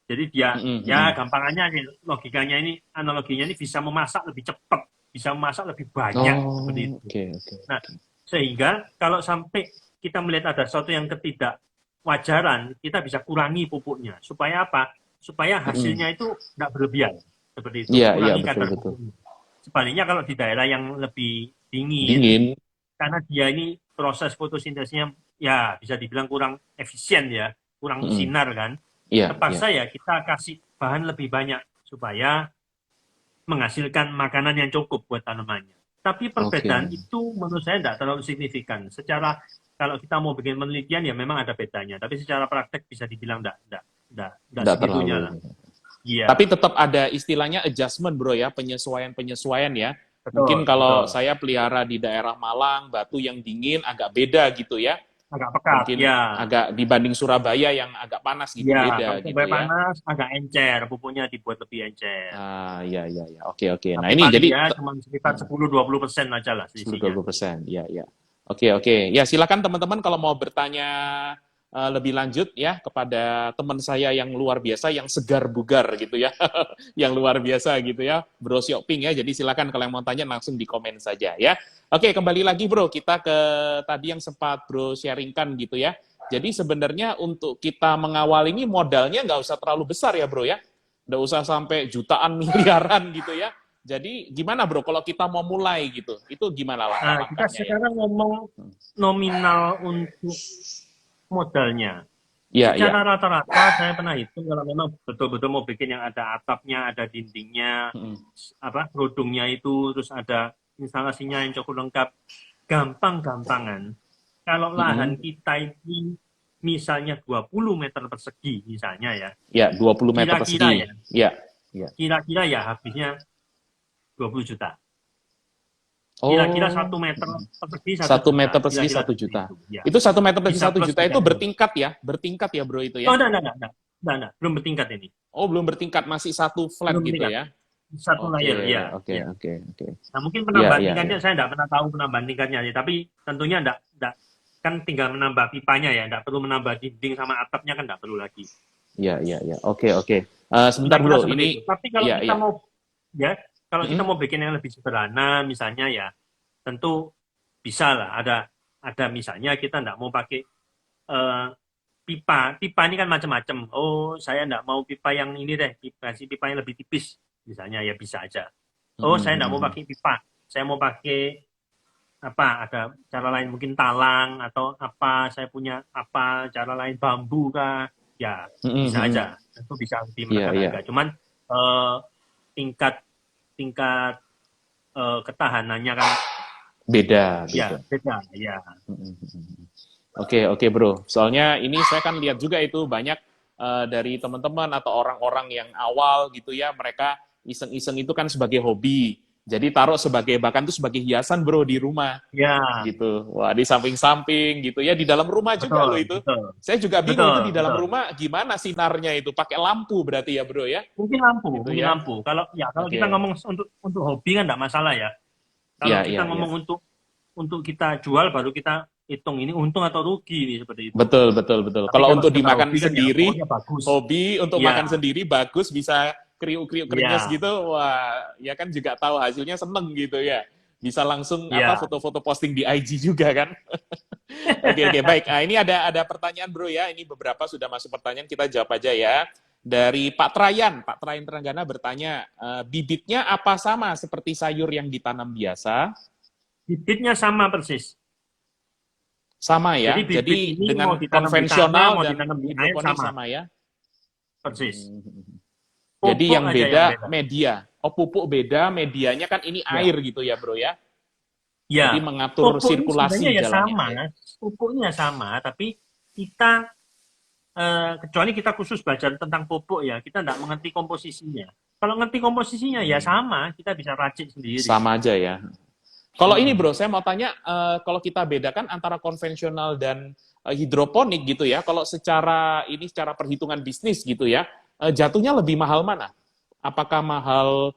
Speaker 2: Jadi dia ya gampangannya logikanya ini analoginya ini bisa memasak lebih cepat, bisa memasak lebih banyak seperti
Speaker 1: Oh,
Speaker 2: itu.
Speaker 1: oke.
Speaker 2: Nah, sehingga kalau sampai kita melihat ada sesuatu yang ketidakwajaran, kita bisa kurangi pupuknya. Supaya apa? Supaya hasilnya itu tidak berlebihan. Seperti itu,
Speaker 1: Iya,
Speaker 2: kurangi kadar
Speaker 1: betul.
Speaker 2: pupuknya. Sebaliknya kalau di daerah yang lebih dingin,
Speaker 1: Dingin.
Speaker 2: karena dia ini proses fotosintesnya ya bisa dibilang kurang efisien ya, kurang sinar kan,
Speaker 1: Iya.
Speaker 2: terpaksa ya kita kasih bahan lebih banyak supaya menghasilkan makanan yang cukup buat tanamannya. Tapi perbedaan
Speaker 1: Oke.
Speaker 2: itu menurut saya tidak terlalu signifikan. Secara kalau kita mau bikin penelitian ya memang ada bedanya. Tapi secara praktek bisa dibilang tidak
Speaker 1: Nggak
Speaker 2: segitunya
Speaker 1: terlalu.
Speaker 2: lah. Iya,
Speaker 1: Tapi tetap ada istilahnya adjustment, Bro ya, penyesuaian-penyesuaian ya. Mungkin
Speaker 2: betul,
Speaker 1: kalau
Speaker 2: betul.
Speaker 1: saya pelihara di daerah Malang, Batu yang dingin agak beda gitu ya.
Speaker 2: Agak pekat,
Speaker 1: Mungkin
Speaker 2: ya.
Speaker 1: agak dibanding Surabaya yang agak panas gitu,
Speaker 2: Ya,
Speaker 1: beda
Speaker 2: kalau
Speaker 1: gitu
Speaker 2: sampai
Speaker 1: ya.
Speaker 2: panas agak encer, pupuknya dibuat lebih encer.
Speaker 1: Iya. Oke. Nah,
Speaker 2: Tapi
Speaker 1: ini
Speaker 2: paling
Speaker 1: jadi
Speaker 2: ya cuma sekitar 10-20% aja lah selisihnya.
Speaker 1: 10-20%. Iya. Oke. Ya, silakan teman-teman kalau mau bertanya lebih lanjut ya kepada teman saya yang luar biasa, yang segar bugar gitu ya, yang luar biasa gitu ya, Bro Xiaoping ya. Jadi silakan kalau yang mau tanya langsung di komen saja ya. Oke, kembali lagi Bro, kita ke tadi yang sempat Bro sharingkan gitu ya. Jadi sebenarnya untuk kita mengawal ini modalnya nggak usah terlalu besar ya Bro ya, nggak usah sampai jutaan miliaran gitu ya. Jadi gimana Bro kalau kita mau mulai gitu, itu gimana
Speaker 2: Nah, kita
Speaker 1: langkah-langkahnya ya?
Speaker 2: sekarang ngomong nominal untuk modalnya.
Speaker 1: Iya.
Speaker 2: Secara rata-rata saya pernah hitung kalau memang betul-betul mau bikin yang ada atapnya, ada dindingnya, rodongnya itu, terus ada instalasinya yang cukup lengkap, gampang-gampangan. Kalau lahan kita ini misalnya 20 meter persegi misalnya ya.
Speaker 1: Ya, 20 meter persegi.
Speaker 2: Ya. Kira-kira ya habisnya 20 juta. Kira-kira 1 meter persegi
Speaker 1: 1 meter persegi 1 juta. Itu 1 meter persegi 1 juta itu bertingkat ya? Bertingkat ya Bro itu ya?
Speaker 2: Oh, enggak. Belum bertingkat ini.
Speaker 1: Oh, belum bertingkat, masih satu flat
Speaker 2: belum
Speaker 1: gitu
Speaker 2: bertingkat.
Speaker 1: ya?
Speaker 2: Satu layer ya.
Speaker 1: Oke.
Speaker 2: Nah, mungkin penambahan tingkatnya saya enggak pernah tahu penambahan tingkatnya, tapi tentunya enggak kan tinggal menambah pipanya ya, enggak perlu menambah dinding sama atapnya kan enggak perlu lagi.
Speaker 1: Iya. Oke. Sebentar Bro, ini
Speaker 2: tapi kalau kita mau ya, kalau kita mau bikin yang lebih sederhana misalnya ya, tentu bisa lah. Ada misalnya kita enggak mau pakai pipa. Pipa ini kan macam-macam. Oh, saya enggak mau pipa yang ini deh, pipa yang lebih tipis. Misalnya ya bisa aja. Oh, saya enggak mau pakai pipa. Saya mau pakai ada cara lain mungkin talang atau apa, saya punya cara lain bambu kah? Ya, bisa aja. Tentu bisa lebih menekan harga. Cuman tingkat ketahanannya kan
Speaker 1: beda.
Speaker 2: Ya.
Speaker 1: Oke Bro. Soalnya ini saya kan lihat juga itu banyak dari teman-teman atau orang-orang yang awal gitu ya, mereka iseng-iseng itu kan sebagai hobi. Jadi taruh sebagai, bahkan tuh sebagai hiasan bro di rumah
Speaker 2: Ya,
Speaker 1: gitu. Wah, di samping-samping gitu ya, di dalam rumah juga loh
Speaker 2: betul,
Speaker 1: itu.
Speaker 2: betul,
Speaker 1: Saya juga bingung itu
Speaker 2: betul,
Speaker 1: di dalam
Speaker 2: betul.
Speaker 1: rumah gimana sinarnya itu, pakai lampu berarti ya bro ya,
Speaker 2: Mungkin lampu,
Speaker 1: gitu
Speaker 2: mungkin
Speaker 1: ya.
Speaker 2: lampu. Kalau kita
Speaker 1: Oke.
Speaker 2: ngomong untuk hobi kan enggak masalah ya. Kalau
Speaker 1: Ya,
Speaker 2: kita
Speaker 1: ya, ya.
Speaker 2: ngomong untuk kita jual baru kita hitung ini untung atau rugi nih seperti itu.
Speaker 1: Betul, betul, betul.
Speaker 2: Tapi
Speaker 1: Kalau
Speaker 2: kalau
Speaker 1: untuk
Speaker 2: sekedar
Speaker 1: dimakan
Speaker 2: hobi kan ya
Speaker 1: sendiri,
Speaker 2: pokoknya bagus.
Speaker 1: hobi untuk
Speaker 2: Iya,
Speaker 1: makan sendiri bagus, bisa kriuk-kriuk krenyes
Speaker 2: iya,
Speaker 1: gitu, wah, ya kan juga tahu hasilnya seneng gitu ya. Bisa langsung apa
Speaker 2: iya.
Speaker 1: foto-foto posting di IG juga kan. Oke, oke, baik. Nah, ini ada pertanyaan bro ya. Ini beberapa sudah masuk pertanyaan, kita jawab aja ya. Dari Pak Trayan Terenggana bertanya, bibitnya apa sama seperti sayur yang ditanam biasa?
Speaker 2: Bibitnya sama persis.
Speaker 1: Sama
Speaker 2: Jadi
Speaker 1: ya.
Speaker 2: bibit
Speaker 1: Jadi
Speaker 2: ini mau
Speaker 1: dengan
Speaker 2: ditanam di tanah,
Speaker 1: konvensional
Speaker 2: mau
Speaker 1: dan
Speaker 2: ditanam di air
Speaker 1: hidroponik
Speaker 2: sama
Speaker 1: sama ya.
Speaker 2: persis.
Speaker 1: Jadi
Speaker 2: Pupuk
Speaker 1: yang
Speaker 2: aja yang
Speaker 1: beda
Speaker 2: beda.
Speaker 1: media. Oh, pupuk beda, medianya kan ini
Speaker 2: Ya,
Speaker 1: air gitu ya, Bro ya. Jadi
Speaker 2: ya.
Speaker 1: mengatur
Speaker 2: Pupuk ini sebenarnya
Speaker 1: sirkulasi
Speaker 2: ya
Speaker 1: jalannya
Speaker 2: sama,
Speaker 1: air.
Speaker 2: pupuknya sama, tapi kita kecuali kita khusus belajar tentang pupuk ya, kita tidak mengerti komposisinya. Kalau ngerti komposisinya ya
Speaker 1: Hmm,
Speaker 2: sama, kita bisa racik sendiri.
Speaker 1: sama aja ya. Kalau ini
Speaker 2: Mm-mm.
Speaker 1: Bro, saya mau tanya, kalau kita bedakan antara konvensional dan hidroponik gitu ya, kalau secara perhitungan bisnis gitu ya, jatuhnya lebih mahal mana? Apakah mahal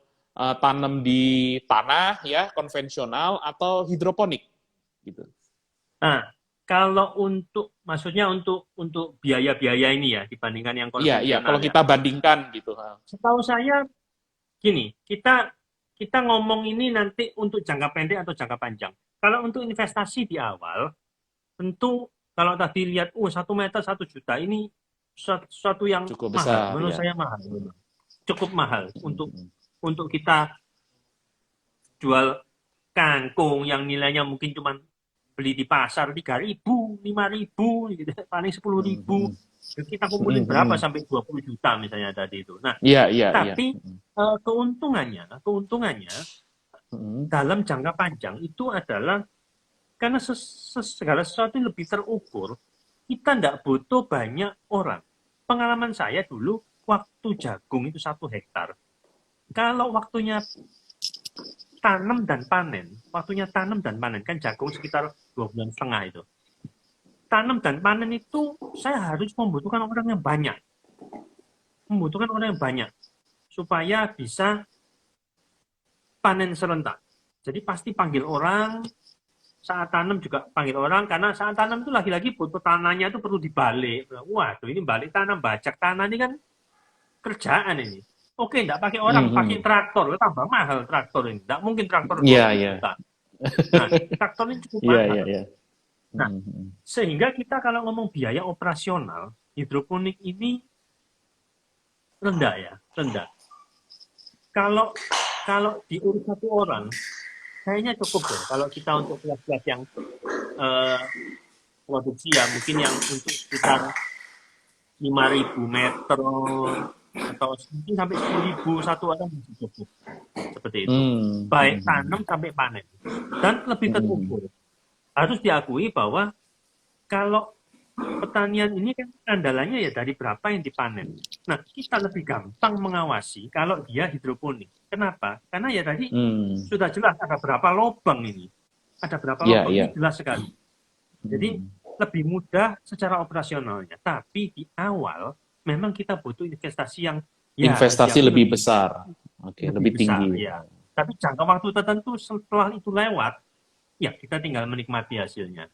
Speaker 1: tanam di tanah ya konvensional atau hidroponik gitu?
Speaker 2: Nah, kalau maksudnya untuk biaya-biaya ini ya dibandingkan yang
Speaker 1: Iya, iya.
Speaker 2: konvensional
Speaker 1: Kalau
Speaker 2: ya.
Speaker 1: kita bandingkan gitu.
Speaker 2: Setahu saya gini, kita ngomong ini nanti untuk jangka pendek atau jangka panjang. Kalau untuk investasi di awal, tentu kalau tadi lihat, 1 meter 1 juta ini suatu yang
Speaker 1: Cukup
Speaker 2: mahal.
Speaker 1: besar
Speaker 2: Menurut
Speaker 1: ya.
Speaker 2: saya mahal, cukup mahal untuk
Speaker 1: Mhm.
Speaker 2: untuk kita jual kangkung yang nilainya mungkin cuma beli di pasar 3.000, 5.000, gitu, paling 10.000.
Speaker 1: Mhm.
Speaker 2: Kita kumpulin berapa
Speaker 1: Mhm.
Speaker 2: sampai 20 juta misalnya tadi itu. Nah,
Speaker 1: Iya, iya, iya.
Speaker 2: tapi keuntungannya
Speaker 1: Mhm.
Speaker 2: dalam jangka panjang itu adalah karena segala sesuatu yang lebih terukur, kita tidak butuh banyak orang. Pengalaman saya dulu, waktu jagung itu 1 hektar. Kalau waktunya waktunya tanam dan panen, kan jagung sekitar 2,5 bulan itu. Tanam dan panen itu saya harus membutuhkan orang yang banyak. Supaya bisa panen serentak. Jadi pasti panggil orang, saat tanam juga panggil orang, karena saat tanam itu lagi-lagi butuh tanahnya itu perlu dibalik. Waduh, ini balik tanah, bajak tanah ini kan kerjaan ini. Oke, enggak pakai orang, pakai
Speaker 1: Mhm.
Speaker 2: traktor, tambah mahal traktor ini. Enggak mungkin traktor
Speaker 1: Iya,
Speaker 2: 20
Speaker 1: iya.
Speaker 2: juta. Nah, traktor ini cukup
Speaker 1: Iya, iya,
Speaker 2: mahal.
Speaker 1: iya.
Speaker 2: Nah,
Speaker 1: Mhm.
Speaker 2: sehingga kita kalau ngomong biaya operasional, hidroponik ini rendah ya, rendah. Kalau kalau diurus satu orang, kayaknya cukup deh. Kalau kita untuk kelas-kelas yang eh, produksi ya, mungkin yang untuk sekitar 5.000 meter atau mungkin sampai 10.000 satu orang masih cukup. Seperti itu. Baik
Speaker 1: Mhm.
Speaker 2: tanam sampai panen. Dan lebih
Speaker 1: Mhm.
Speaker 2: terukur. Harus diakui bahwa kalau pertanian ini kan andalannya ya dari berapa yang dipanen. Nah, kita lebih gampang mengawasi kalau dia hidroponik. Kenapa? Karena ya tadi
Speaker 1: Mhm.
Speaker 2: sudah jelas ada berapa lubang ini. Ada berapa
Speaker 1: Iya,
Speaker 2: lubang
Speaker 1: iya.
Speaker 2: ini jelas sekali. Jadi
Speaker 1: Mhm.
Speaker 2: lebih mudah secara operasionalnya. Tapi di awal memang kita butuh investasi yang
Speaker 1: Investasi
Speaker 2: diakui
Speaker 1: lebih besar. Oke,
Speaker 2: lebih
Speaker 1: lebih
Speaker 2: besar
Speaker 1: tinggi.
Speaker 2: ya. Tapi jangka waktu tertentu setelah itu lewat, ya kita tinggal menikmati hasilnya.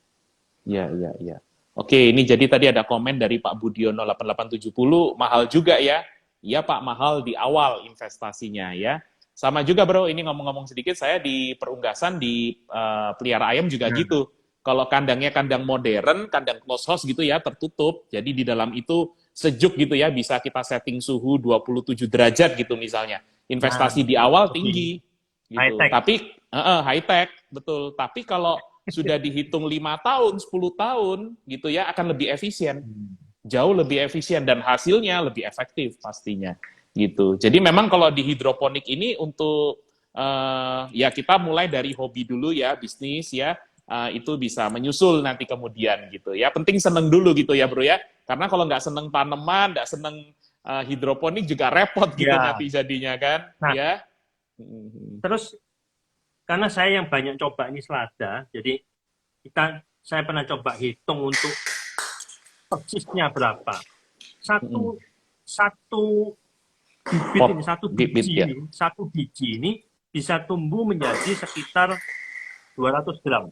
Speaker 1: Iya, iya, iya. Oke, ini jadi tadi ada komen dari Pak Budiono 8870, mahal juga ya. Iya Pak, mahal di awal investasinya ya. Sama juga bro, ini ngomong-ngomong sedikit, saya di perunggasan di pelihara ayam juga
Speaker 2: Nah,
Speaker 1: gitu. Kalau kandangnya kandang modern, kandang close house gitu ya, tertutup. Jadi di dalam itu sejuk gitu ya, bisa kita setting suhu 27 derajat gitu misalnya.
Speaker 2: nah,
Speaker 1: Investasi di awal
Speaker 2: lebih
Speaker 1: tinggi
Speaker 2: high
Speaker 1: gitu.
Speaker 2: tech.
Speaker 1: Tapi high tech, betul. Tapi kalau sudah dihitung 5 tahun, 10 tahun gitu ya, akan lebih efisien. Jauh lebih efisien dan hasilnya lebih efektif pastinya gitu. Jadi memang kalau di hidroponik ini untuk ya kita mulai dari hobi dulu ya, bisnis ya, itu bisa menyusul nanti kemudian gitu ya. Penting seneng dulu gitu ya bro ya, karena kalau nggak seneng tanaman, nggak seneng hidroponik juga repot gitu
Speaker 2: Ya,
Speaker 1: nanti jadinya kan
Speaker 2: nah
Speaker 1: ya. Mhm.
Speaker 2: terus karena saya yang banyak coba ini selada, jadi saya pernah coba hitung untuk persisnya berapa. Satu satu bibit
Speaker 1: Pot
Speaker 2: ini,
Speaker 1: bibit ya.
Speaker 2: satu biji ini bisa tumbuh menjadi sekitar 200 gram.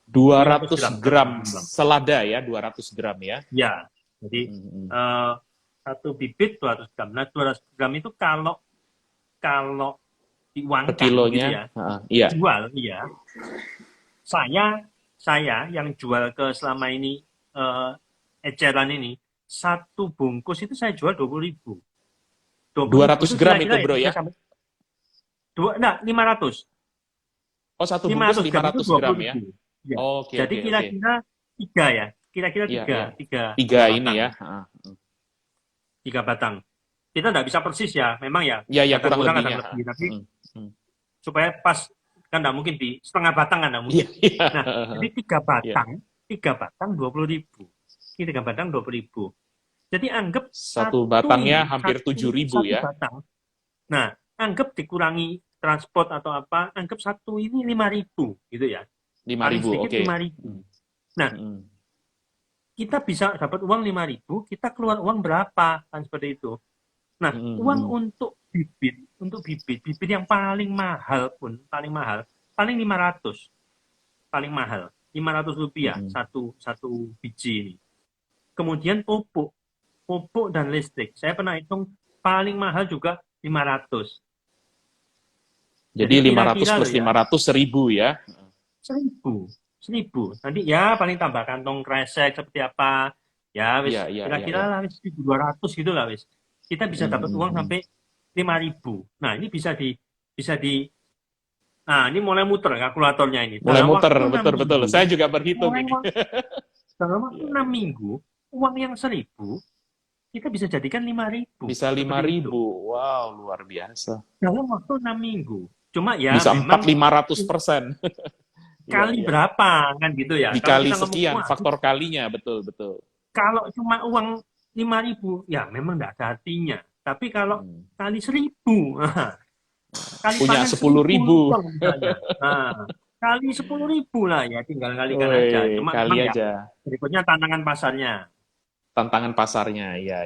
Speaker 1: 200 gram
Speaker 2: 200 gram.
Speaker 1: selada ya, 200 gram ya.
Speaker 2: Ya, jadi satu bibit 200 gram. Nah, 200 gram itu kalau
Speaker 1: Per
Speaker 2: diuangkan
Speaker 1: kilonya,
Speaker 2: gitu ya,
Speaker 1: iya.
Speaker 2: jual, iya. Saya yang jual ke selama ini eceran ini, satu bungkus itu saya jual 20.000.
Speaker 1: 200 gram itu bro ya?
Speaker 2: Enggak, 500.
Speaker 1: Oh, satu bungkus
Speaker 2: 500
Speaker 1: 500 gram ya?
Speaker 2: Ya.
Speaker 1: Oke,
Speaker 2: Jadi
Speaker 1: oke,
Speaker 2: kira-kira 3 ya. Kira-kira
Speaker 1: Iya,
Speaker 2: 3.
Speaker 1: iya.
Speaker 2: 3
Speaker 1: Tiga
Speaker 2: batang.
Speaker 1: ini ya.
Speaker 2: 3 batang. Kita nggak bisa persis ya, memang ya.
Speaker 1: Ya, ya kurang
Speaker 2: Kadang-kadang
Speaker 1: lebihnya.
Speaker 2: lebih, tapi supaya pas, kan nggak mungkin di setengah batang kan nggak mungkin.
Speaker 1: Iya.
Speaker 2: Nah, jadi 3 batang 20.000. Ini 3 batang 20.000. Jadi anggap
Speaker 1: Satu batangnya
Speaker 2: ini,
Speaker 1: hampir 7.000 ya.
Speaker 2: Batang. Nah, anggap dikurangi transport atau apa, anggap satu ini 5.000 gitu ya.
Speaker 1: 5.000, oke.
Speaker 2: 5.000. Nah, kita bisa dapat uang 5.000, kita keluar uang berapa, kan seperti itu. Nah, uang untuk bibit yang paling mahal pun, paling 500. Paling mahal, 500 rupiah satu biji ini. Kemudian pupuk dan listrik. Saya pernah hitung paling mahal juga 500.
Speaker 1: Jadi 500 plus 500, 1.000 ya?
Speaker 2: 1.000. Nanti ya paling tambah kantong kresek seperti apa. Ya, wis kira-kira lah 1.200 gitu lah wis. Kita bisa dapat uang sampai 5.000. Nah, ini bisa di Nah, ini mulai muter kalkulatornya ini.
Speaker 1: Mulai muter, betul. Saya juga berhitung ini.
Speaker 2: Dalam waktu 6 minggu, uang yang 1.000, kita bisa jadikan 5.000.
Speaker 1: Bisa 5.000. Wow, luar biasa.
Speaker 2: Dalam waktu 6 minggu. Cuma ya
Speaker 1: bisa
Speaker 2: memang
Speaker 1: 400%.
Speaker 2: Kali berapa, kan gitu ya.
Speaker 1: Dikali sekian, faktor kalinya, betul.
Speaker 2: Kalau cuma uang 5.000, ya memang tidak ada artinya. Tapi kalau kali 1.000, kali
Speaker 1: punya 10.000.
Speaker 2: Nah, kali 10.000 lah ya, tinggal kalikan aja. Cuma
Speaker 1: kali aja.
Speaker 2: Ya, berikutnya tantangan pasarnya.
Speaker 1: Tantangan pasarnya, ya.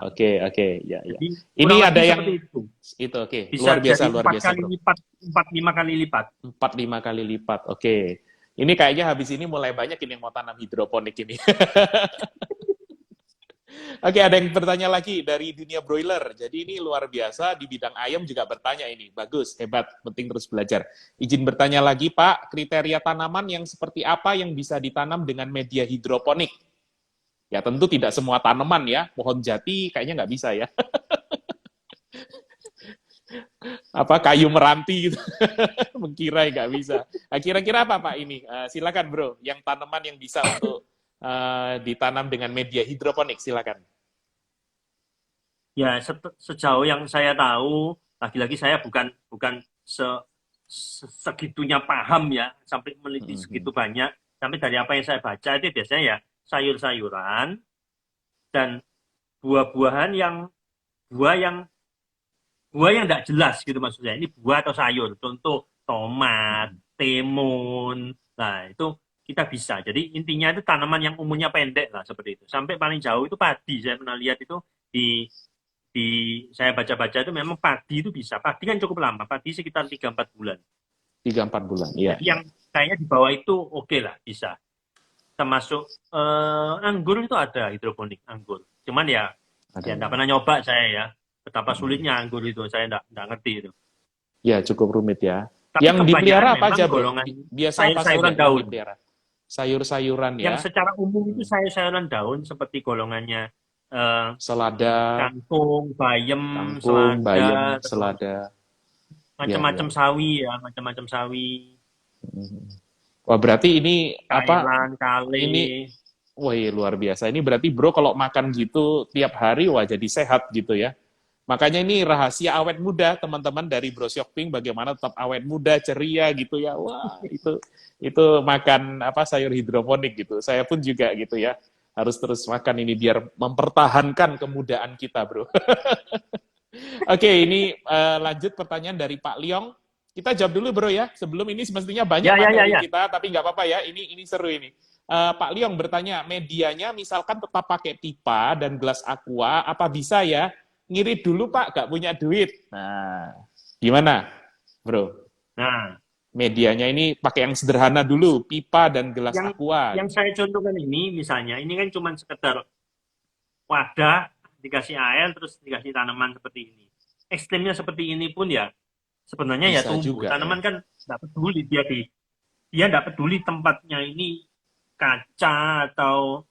Speaker 1: Oke, ya.
Speaker 2: Jadi,
Speaker 1: ini ada yang
Speaker 2: itu
Speaker 1: oke.
Speaker 2: Bisa
Speaker 1: luar biasa,
Speaker 2: jadi 4 kali lipat, 4-5 kali lipat.
Speaker 1: 4-5 kali lipat, oke. Ini kayaknya habis ini mulai banyak ini yang mau tanam hidroponik ini. Oke, ada yang bertanya lagi dari dunia broiler. Jadi ini luar biasa, di bidang ayam juga bertanya ini. Bagus, hebat, penting terus belajar. Izin bertanya lagi, Pak, kriteria tanaman yang seperti apa yang bisa ditanam dengan media hidroponik? Ya tentu tidak semua tanaman ya, pohon jati kayaknya nggak bisa ya. Apa kayu meranti gitu, mengkirai nggak bisa. Nah, kira-kira apa Pak ini? Silakan bro, yang tanaman yang bisa untuk ditanam dengan media hidroponik, silakan.
Speaker 2: Ya, sejauh yang saya tahu, lagi-lagi saya bukan segitunya paham ya, sampai meneliti segitu banyak. Sampai dari apa yang saya baca itu biasanya ya sayur-sayuran dan buah-buahan yang tidak jelas gitu maksudnya. Ini buah atau sayur, contoh tomat, timun. Nah, itu kita bisa. Jadi intinya itu tanaman yang umurnya pendek lah seperti itu. Sampai paling jauh itu padi. Saya pernah lihat itu di saya baca-baca itu memang padi itu bisa. Padi kan cukup lama. Padi sekitar 3-4 bulan.
Speaker 1: 3-4 bulan, iya.
Speaker 2: Jadi yang kayaknya di bawah itu oke lah, bisa. Termasuk anggur itu ada hidroponik anggur. Cuman ya nggak pernah nyoba saya ya. Betapa sulitnya anggur itu, saya nggak ngerti itu.
Speaker 1: Ya cukup rumit ya.
Speaker 2: Tapi
Speaker 1: yang dipelihara apa aja bro?
Speaker 2: Biasa sayuran daun.
Speaker 1: Sayur-sayuran ya.
Speaker 2: Yang secara umum itu sayur-sayuran daun seperti golongannya
Speaker 1: selada,
Speaker 2: kangkung, bayam,
Speaker 1: selada.
Speaker 2: Macam-macam sawi ya, macam-macam sawi.
Speaker 1: Wah berarti ini
Speaker 2: kale.
Speaker 1: Ini wah luar biasa. Ini berarti bro kalau makan gitu tiap hari wah jadi sehat gitu ya. Makanya ini rahasia awet muda teman-teman dari Bro Syokping, bagaimana tetap awet muda, ceria gitu ya. Wah, itu makan sayur hidroponik gitu. Saya pun juga gitu ya. Harus terus makan ini biar mempertahankan kemudaan kita, Bro. Oke, ini lanjut pertanyaan dari Pak Liong. kita jawab dulu bro ya. Sebelum ini semestinya banyak
Speaker 2: Ya, ya, ya,
Speaker 1: materi
Speaker 2: ya.
Speaker 1: kita, tapi nggak apa-apa ya. Ini seru ini. Pak Liong bertanya, medianya misalkan tetap pakai pipa dan gelas aqua, apa bisa ya? Ngirit dulu Pak, nggak punya duit. Nah, gimana bro?
Speaker 2: Nah,
Speaker 1: Medianya ini pakai yang sederhana dulu, pipa dan gelas
Speaker 2: yang
Speaker 1: aqua.
Speaker 2: yang saya contohkan ini misalnya, ini kan cuma sekedar wadah, dikasih air, terus dikasih tanaman seperti ini. Ekstrimnya seperti ini pun ya, sebenarnya ya
Speaker 1: Bisa
Speaker 2: tumbuh.
Speaker 1: juga ya.
Speaker 2: Tanaman kan nggak peduli dia nggak peduli tempatnya ini kaca atau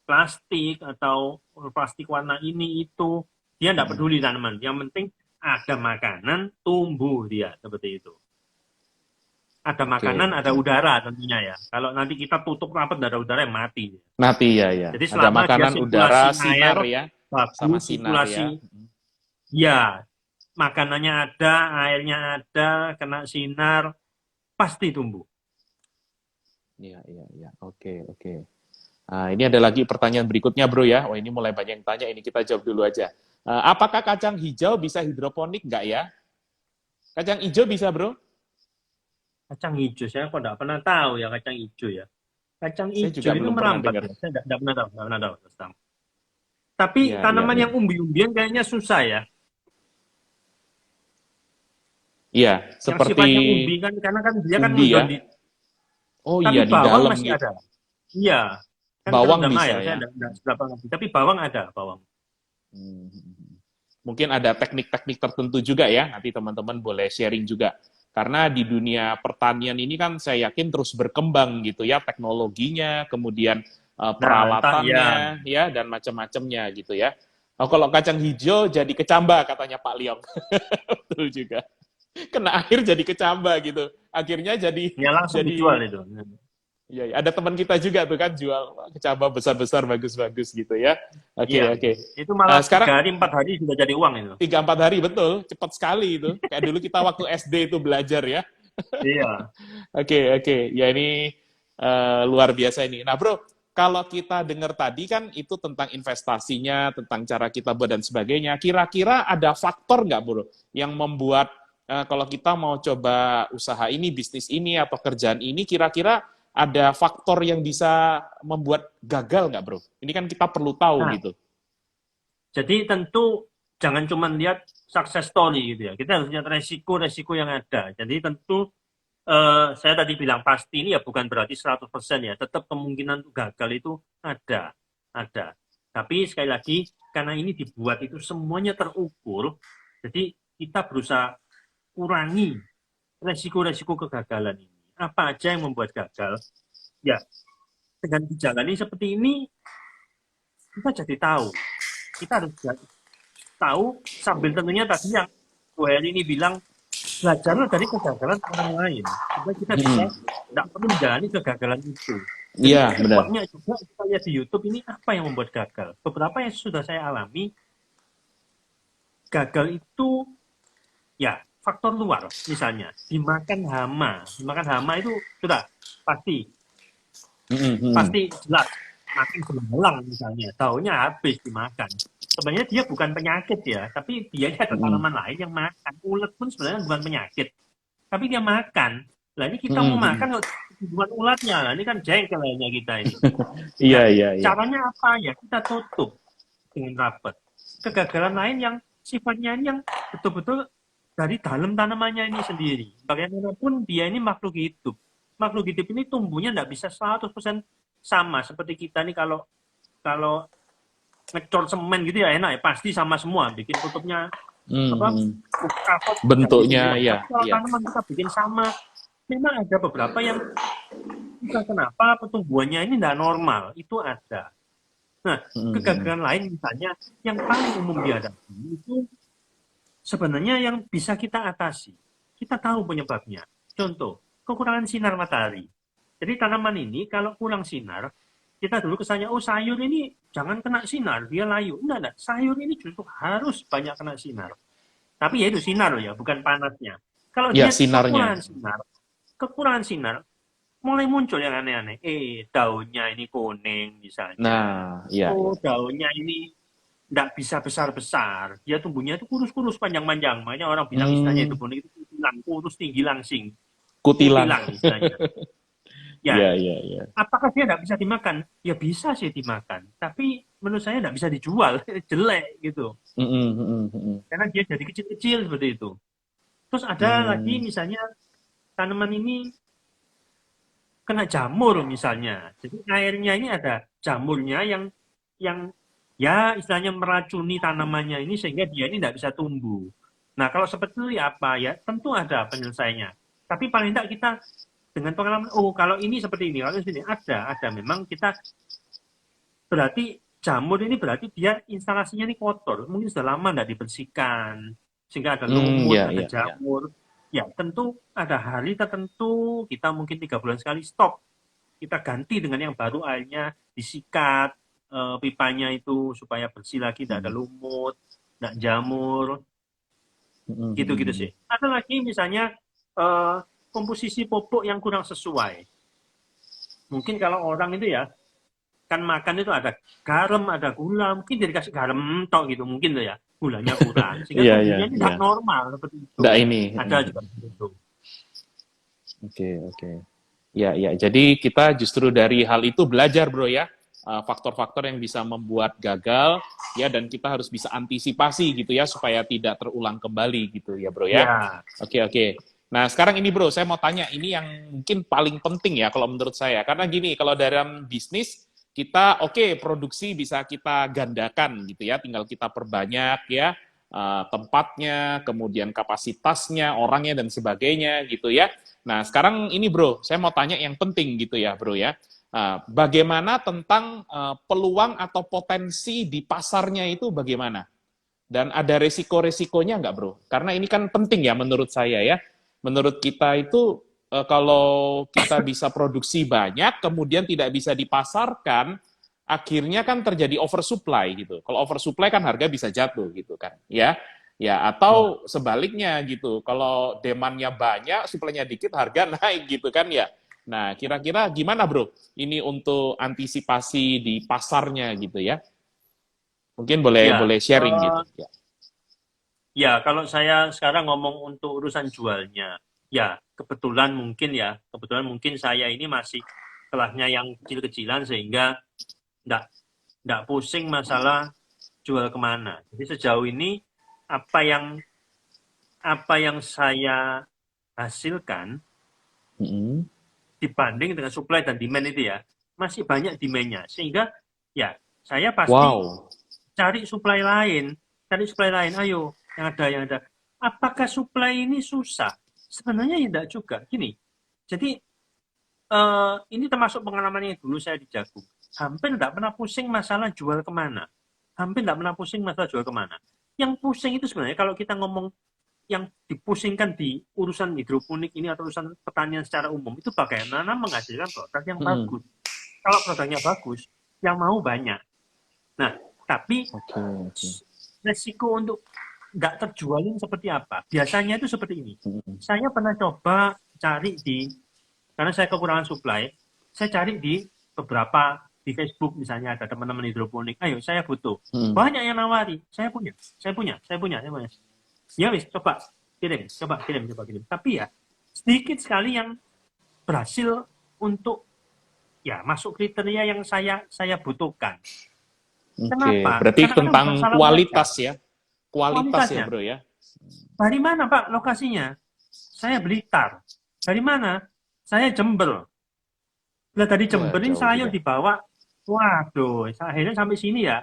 Speaker 2: plastik atau plastik warna ini itu. Dia nggak peduli tanaman. Yang penting ada makanan, tumbuh dia seperti itu. Ada makanan, ada udara tentunya ya. Kalau nanti kita tutup rapat, nggak ada udara yang mati.
Speaker 1: Nanti ya.
Speaker 2: Jadi
Speaker 1: Ada
Speaker 2: selama dia
Speaker 1: makanan,
Speaker 2: sirkulasi
Speaker 1: udara,
Speaker 2: air,
Speaker 1: sinar ya.
Speaker 2: bagus,
Speaker 1: Sama sinar
Speaker 2: sirkulasi,
Speaker 1: ya.
Speaker 2: ya, makanannya ada, airnya ada, kena sinar, pasti tumbuh.
Speaker 1: Iya, iya, iya. Oke, oke. Nah, ini ada lagi pertanyaan berikutnya, Bro ya. Oh, ini mulai banyak yang tanya, ini kita jawab dulu aja. Apakah kacang hijau bisa hidroponik nggak ya? Kacang hijau bisa, Bro?
Speaker 2: Kacang hijau, saya kok nggak pernah tahu ya kacang hijau ya. Kacang
Speaker 1: Saya
Speaker 2: hijau
Speaker 1: juga
Speaker 2: itu
Speaker 1: belum pernah
Speaker 2: merambat
Speaker 1: dengar.
Speaker 2: ya, saya nggak pernah tahu, nggak pernah tahu. Terus terang. Tapi
Speaker 1: Iya, iya,
Speaker 2: tanaman
Speaker 1: iya.
Speaker 2: yang umbi-umbian kayaknya susah ya.
Speaker 1: Iya,
Speaker 2: Yang
Speaker 1: seperti
Speaker 2: sifatnya umbi kan, karena kan dia kan
Speaker 1: umbi ya.
Speaker 2: ngundon di,
Speaker 1: Oh
Speaker 2: tapi
Speaker 1: iya, di
Speaker 2: bawang
Speaker 1: dalam
Speaker 2: masih
Speaker 1: gitu.
Speaker 2: ada. Iya, kan
Speaker 1: Bawang
Speaker 2: kerendam
Speaker 1: bisa
Speaker 2: air, saya
Speaker 1: ya.
Speaker 2: nggak seberapa ngerti. Tapi bawang ada, bawang.
Speaker 1: Hmm. Mungkin ada teknik-teknik tertentu juga ya, nanti teman-teman boleh sharing juga. Karena di dunia pertanian ini kan saya yakin terus berkembang gitu ya, teknologinya, kemudian
Speaker 2: Nah,
Speaker 1: peralatannya, ya, dan macam-macamnya gitu ya. Oh, kalau kacang hijau jadi kecamba katanya Pak Liong. Betul juga. Kena air jadi kecamba gitu. Akhirnya
Speaker 2: ya langsung dijual
Speaker 1: jadi
Speaker 2: itu.
Speaker 1: iya, iya. Ada teman kita juga tuh kan jual kecamba besar-besar bagus-bagus gitu ya. Oke,
Speaker 2: Iya,
Speaker 1: oke.
Speaker 2: itu malah
Speaker 1: Sekarang
Speaker 2: 3 hari, 4 hari sudah jadi uang itu.
Speaker 1: 3-4 hari betul, cepat sekali itu. Kayak dulu kita waktu SD itu belajar ya.
Speaker 2: Iya.
Speaker 1: Oke, oke. Ya ini luar biasa ini. Nah, Bro, kalau kita dengar tadi kan itu tentang investasinya, tentang cara kita buat dan sebagainya. Kira-kira ada faktor nggak, Bro, yang membuat kalau kita mau coba usaha ini, bisnis ini, atau kerjaan ini, kira-kira ada faktor yang bisa membuat gagal nggak, Bro? Ini kan kita perlu tahu
Speaker 2: Nah,
Speaker 1: gitu.
Speaker 2: jadi tentu jangan cuma lihat success story gitu ya. Kita harus lihat resiko-resiko yang ada. Jadi tentu saya tadi bilang pasti ini ya bukan berarti 100% ya. Tetap kemungkinan untuk gagal itu ada. Ada. Tapi sekali lagi, karena ini dibuat itu semuanya terukur, jadi kita berusaha kurangi resiko-resiko kegagalan ini. Apa aja yang membuat gagal? Ya, dengan dijalani seperti ini, kita jadi tahu. Kita harus tahu sambil tentunya tadi yang Bu Heri ini bilang, belajarlah dari kegagalan orang lain. Supaya kita bisa tidak perlu menjalani kegagalan itu.
Speaker 1: Iya, benar.
Speaker 2: Banyak juga kita lihat di YouTube ini apa yang membuat gagal. Beberapa yang sudah saya alami, gagal itu ya faktor luar. Misalnya, dimakan hama. Dimakan hama itu sudah pasti jelas. Makin belang misalnya, daunnya habis dimakan. Sebenarnya dia bukan penyakit ya, tapi dia ada tanaman lain yang makan. Ulet pun sebenarnya bukan penyakit, tapi dia makan. Lah ini kita mau makan kok bukan ulatnya. Lah ini kan jengkel lainnya kita ini.
Speaker 1: Iya, iya, iya.
Speaker 2: Caranya apa ya? Kita tutup dengan rapat. Kegagalan lain yang sifatnya ini yang betul-betul dari dalam tanamannya ini sendiri. Bagaimanapun dia ini makhluk hidup. Makhluk hidup ini tumbuhnya tidak bisa 100% sama seperti kita nih kalau ngecor semen gitu ya enak ya pasti sama semua bikin tutupnya
Speaker 1: bentuknya ya.
Speaker 2: Kalau tanaman kita bikin sama, memang ada beberapa yang entah kenapa pertumbuhannya ini tidak normal, itu ada. Nah, kegagalan lain misalnya yang paling umum dihadapi itu sebenarnya yang bisa kita atasi. Kita tahu penyebabnya. Contoh, kekurangan sinar matahari. Jadi tanaman ini kalau kurang sinar, kita dulu kesannya, oh sayur ini jangan kena sinar, dia layu. Enggak. Sayur ini justru harus banyak kena sinar. Tapi ya itu sinar loh ya, bukan panasnya. Kalau
Speaker 1: Ya,
Speaker 2: dia
Speaker 1: sinarnya.
Speaker 2: kekurangan sinar, mulai muncul yang aneh-aneh. Daunnya ini kuning misalnya.
Speaker 1: Nah, iya.
Speaker 2: Oh, daunnya ini enggak bisa besar-besar. Dia tumbuhnya itu kurus-kurus panjang-panjang. Makanya orang bilang istilahnya itu kuning itu kutilang, kurus tinggi langsing,
Speaker 1: Kutilang.
Speaker 2: kutilang istilahnya. Ya,
Speaker 1: Iya, iya, iya.
Speaker 2: apakah dia tidak bisa dimakan? Ya bisa sih dimakan, tapi menurut saya tidak bisa dijual, jelek gitu.
Speaker 1: Mm-mm, mm-mm, mm-mm.
Speaker 2: Karena dia jadi kecil-kecil seperti itu. Terus ada lagi
Speaker 1: Hmm,
Speaker 2: misalnya tanaman ini kena jamur misalnya. Jadi airnya ini ada jamurnya yang ya istilahnya meracuni tanamannya ini sehingga dia ini tidak bisa tumbuh. Nah, kalau seperti itu ya apa ya? Tentu ada penyelesaiannya. Tapi paling tidak kita dengan pengalaman, oh kalau ini seperti ini, kalau ini ada. Memang kita berarti jamur ini berarti dia instalasinya ini kotor, mungkin sudah lama tidak dibersihkan, sehingga ada lumut,
Speaker 1: ya,
Speaker 2: ada
Speaker 1: ya, ya.
Speaker 2: jamur. Ya tentu ada hari tertentu kita mungkin 3 bulan sekali stop, kita ganti dengan yang baru, airnya disikat, pipanya itu supaya bersih lagi, tidak ada
Speaker 1: Hmm,
Speaker 2: lumut, tidak jamur,
Speaker 1: mm-mm,
Speaker 2: gitu-gitu
Speaker 1: mm-mm.
Speaker 2: sih. Ada lagi misalnya eh, komposisi pupuk yang kurang sesuai. Mungkin kalau orang itu ya kan makan itu ada garam, ada gula, mungkin dia dikasih garam tok gitu, mungkin tuh ya gulanya kurang, sehingga
Speaker 1: Iya, iya,
Speaker 2: tumbuhnya ini
Speaker 1: iya.
Speaker 2: tidak normal seperti itu.
Speaker 1: Nggak ini.
Speaker 2: Ada juga seperti itu.
Speaker 1: Oke, oke. Ya, ya. Jadi kita justru dari hal itu belajar, bro ya. Faktor-faktor yang bisa membuat gagal, ya, dan kita harus bisa antisipasi gitu ya, supaya tidak terulang kembali gitu ya, bro ya.
Speaker 2: Ya,
Speaker 1: Oke, oke. Nah, sekarang ini bro, saya mau tanya, ini yang mungkin paling penting ya kalau menurut saya. Karena gini, kalau dalam bisnis, kita oke, produksi bisa kita gandakan gitu ya, tinggal kita perbanyak ya, tempatnya, kemudian kapasitasnya, orangnya, dan sebagainya gitu ya. Nah, sekarang ini bro, saya mau tanya yang penting gitu ya bro ya. Bagaimana tentang peluang atau potensi di pasarnya itu bagaimana? Dan ada resiko-resikonya nggak, bro? Karena ini kan penting ya menurut saya ya. Menurut kita itu kalau kita bisa produksi banyak, kemudian tidak bisa dipasarkan, akhirnya kan terjadi oversupply gitu. Kalau oversupply kan harga bisa jatuh gitu kan, ya. Ya,
Speaker 2: ya,
Speaker 1: atau sebaliknya gitu. Kalau demand-nya banyak, supply-nya dikit, harga naik gitu kan ya. Nah, kira-kira gimana, bro? Ini untuk antisipasi di pasarnya gitu ya. Mungkin boleh
Speaker 2: ya,
Speaker 1: boleh sharing gitu. Ya.
Speaker 2: ya. Kalau saya sekarang ngomong untuk urusan jualnya, ya kebetulan mungkin saya ini masih kelasnya yang kecil-kecilan sehingga nggak nggak pusing masalah jual kemana. Jadi sejauh ini apa yang apa yang saya hasilkan
Speaker 1: Mm-mm.
Speaker 2: dibanding dengan supply dan demand itu ya, masih banyak demand-nya. Sehingga ya saya pasti
Speaker 1: Wow.
Speaker 2: cari supply lain, ayo yang ada. Apakah supply ini susah? Sebenarnya ya tidak juga. Gini, jadi ini termasuk pengalaman yang dulu saya di Jagung. Hampir tidak pernah pusing masalah jual kemana. Hampir tidak pernah pusing masalah jual kemana. Yang pusing itu sebenarnya kalau kita ngomong yang dipusingkan di urusan hidroponik ini atau urusan pertanian secara umum itu bagaimana menghasilkan produk yang
Speaker 1: Mm-mm.
Speaker 2: bagus. Kalau produknya bagus, yang mau banyak. Nah, tapi
Speaker 1: Oke, oke.
Speaker 2: resiko untuk nggak terjualin seperti apa? Biasanya itu seperti ini.
Speaker 1: Mm-mm.
Speaker 2: Saya pernah coba cari karena saya kekurangan supply, saya cari di beberapa di Facebook misalnya ada teman-teman hidroponik, ayo saya butuh.
Speaker 1: Mm-mm.
Speaker 2: Banyak yang nawari, saya punya. Ya wis, coba kirim. Tapi ya sedikit sekali yang berhasil untuk ya masuk kriteria yang saya butuhkan.
Speaker 1: Oke,
Speaker 2: Kenapa?
Speaker 1: berarti
Speaker 2: Karena kadang
Speaker 1: tentang
Speaker 2: bukan salah mereka.
Speaker 1: kualitas ya. Kualitas ya,
Speaker 2: Kualitasnya.
Speaker 1: bro ya.
Speaker 2: Dari mana Pak lokasinya? Saya Blitar. Dari mana? Saya Jember. Lah tadi
Speaker 1: Wah,
Speaker 2: Jemberin
Speaker 1: jauh
Speaker 2: sayur
Speaker 1: juga.
Speaker 2: dibawa. Waduh, akhirnya sampai sini ya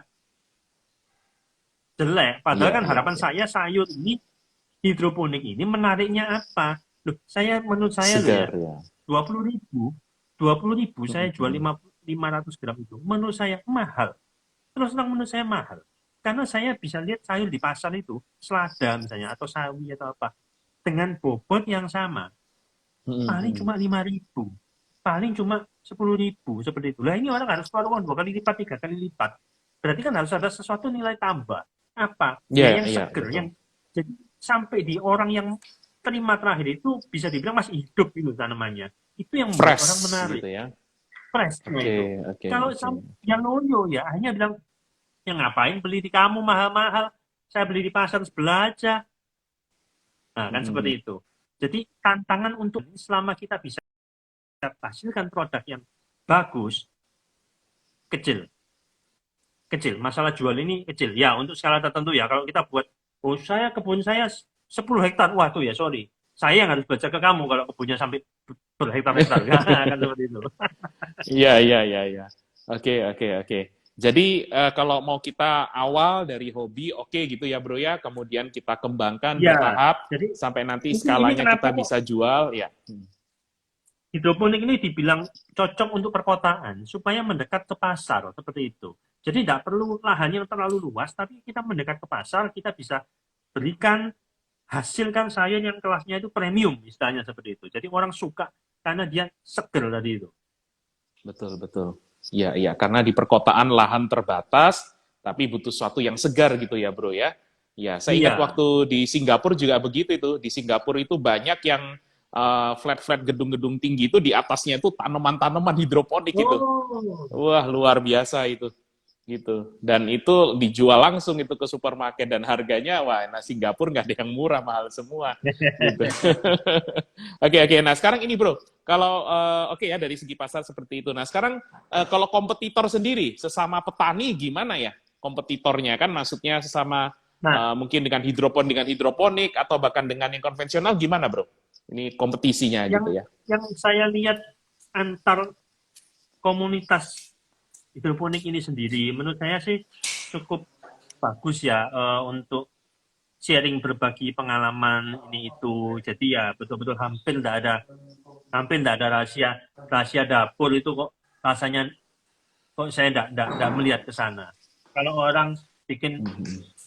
Speaker 2: jelek. Padahal
Speaker 1: Iya,
Speaker 2: kan
Speaker 1: iya,
Speaker 2: harapan
Speaker 1: iya.
Speaker 2: saya sayur ini hidroponik ini menariknya apa? Loh, menurut saya loh ya,
Speaker 1: Segar ya.
Speaker 2: 20.000, 20.000 saya jual
Speaker 1: Mm-mm.
Speaker 2: 500 gram itu. Menurut saya mahal. Terus terang menurut saya mahal. Karena saya bisa lihat sayur di pasar itu, selada misalnya, atau sawi atau apa, dengan bobot yang sama. Paling
Speaker 1: Mm-mm.
Speaker 2: cuma 5.000. Paling cuma 10.000, seperti itu. Lah ini orang harus keluar uang 2 kali lipat, 3 kali lipat. Berarti kan harus ada sesuatu nilai tambah. Apa?
Speaker 1: Iya,
Speaker 2: Ya yang
Speaker 1: iya,
Speaker 2: seger,
Speaker 1: betul.
Speaker 2: jadi sampai di orang yang terima terakhir itu bisa dibilang masih hidup itu tanamannya. Itu yang membuat orang
Speaker 1: Fresh
Speaker 2: menarik.
Speaker 1: gitu ya.
Speaker 2: Freshnya
Speaker 1: Oke,
Speaker 2: itu.
Speaker 1: oke,
Speaker 2: Kalau
Speaker 1: oke.
Speaker 2: yang loyo ya hanya bilang, ya ngapain beli di kamu mahal-mahal, saya beli di pasar sebelah aja. Nah kan
Speaker 1: Mm-mm.
Speaker 2: seperti itu. Jadi tantangan untuk selama kita bisa hasilkan produk yang bagus, kecil. Kecil. Masalah jual ini kecil. Ya, untuk skala tertentu ya. Kalau kita buat, oh kebun saya 10 hektar. Wah tuh ya, sorry. Saya yang harus baca ke kamu kalau kebunnya sampai berhektar-hektar. Kan seperti itu.
Speaker 1: Iya, iya, iya, iya. Oke, oke, oke. Jadi kalau mau kita awal dari hobi, oke gitu ya bro ya, kemudian kita kembangkan
Speaker 2: Ya,
Speaker 1: bertahap
Speaker 2: jadi
Speaker 1: sampai nanti
Speaker 2: ini
Speaker 1: skalanya
Speaker 2: kenapa
Speaker 1: kita
Speaker 2: kok
Speaker 1: bisa jual, ya.
Speaker 2: hidroponik ini dibilang cocok untuk perkotaan supaya mendekat ke pasar seperti itu. Jadi tidak perlu lahannya terlalu luas, tapi kita mendekat ke pasar, kita bisa berikan hasilkan sayur yang kelasnya itu premium, istilahnya seperti itu. Jadi orang suka karena dia seger tadi itu.
Speaker 1: Betul, betul. Iya, iya, karena di perkotaan lahan terbatas, tapi butuh sesuatu yang segar gitu ya bro ya. Ya, saya ingat
Speaker 2: Iya.
Speaker 1: waktu di Singapura juga begitu itu. Di Singapura itu banyak yang flat-flat gedung-gedung tinggi itu di atasnya itu tanaman-tanaman hidroponik itu.
Speaker 2: Oh,
Speaker 1: Wah, luar biasa itu. Gitu. Dan itu dijual langsung itu ke supermarket dan harganya, wah, nah Singapura nggak ada yang murah, mahal semua. Gitu. Oke, oke. Nah, sekarang ini bro, kalau oke ya dari segi pasar seperti itu. Nah, sekarang kalau kompetitor sendiri, sesama petani gimana ya kompetitornya kan? Maksudnya sesama
Speaker 2: nah,
Speaker 1: mungkin dengan hidroponik atau bahkan dengan yang konvensional gimana bro? Ini kompetisinya
Speaker 2: yang
Speaker 1: gitu ya.
Speaker 2: yang saya lihat antar komunitas hidroponik ini sendiri, menurut saya sih cukup bagus ya untuk sharing berbagi pengalaman ini itu. Jadi ya betul-betul hampir tidak ada rahasia dapur itu kok rasanya kok saya tidak melihat ke sana. Kalau orang bikin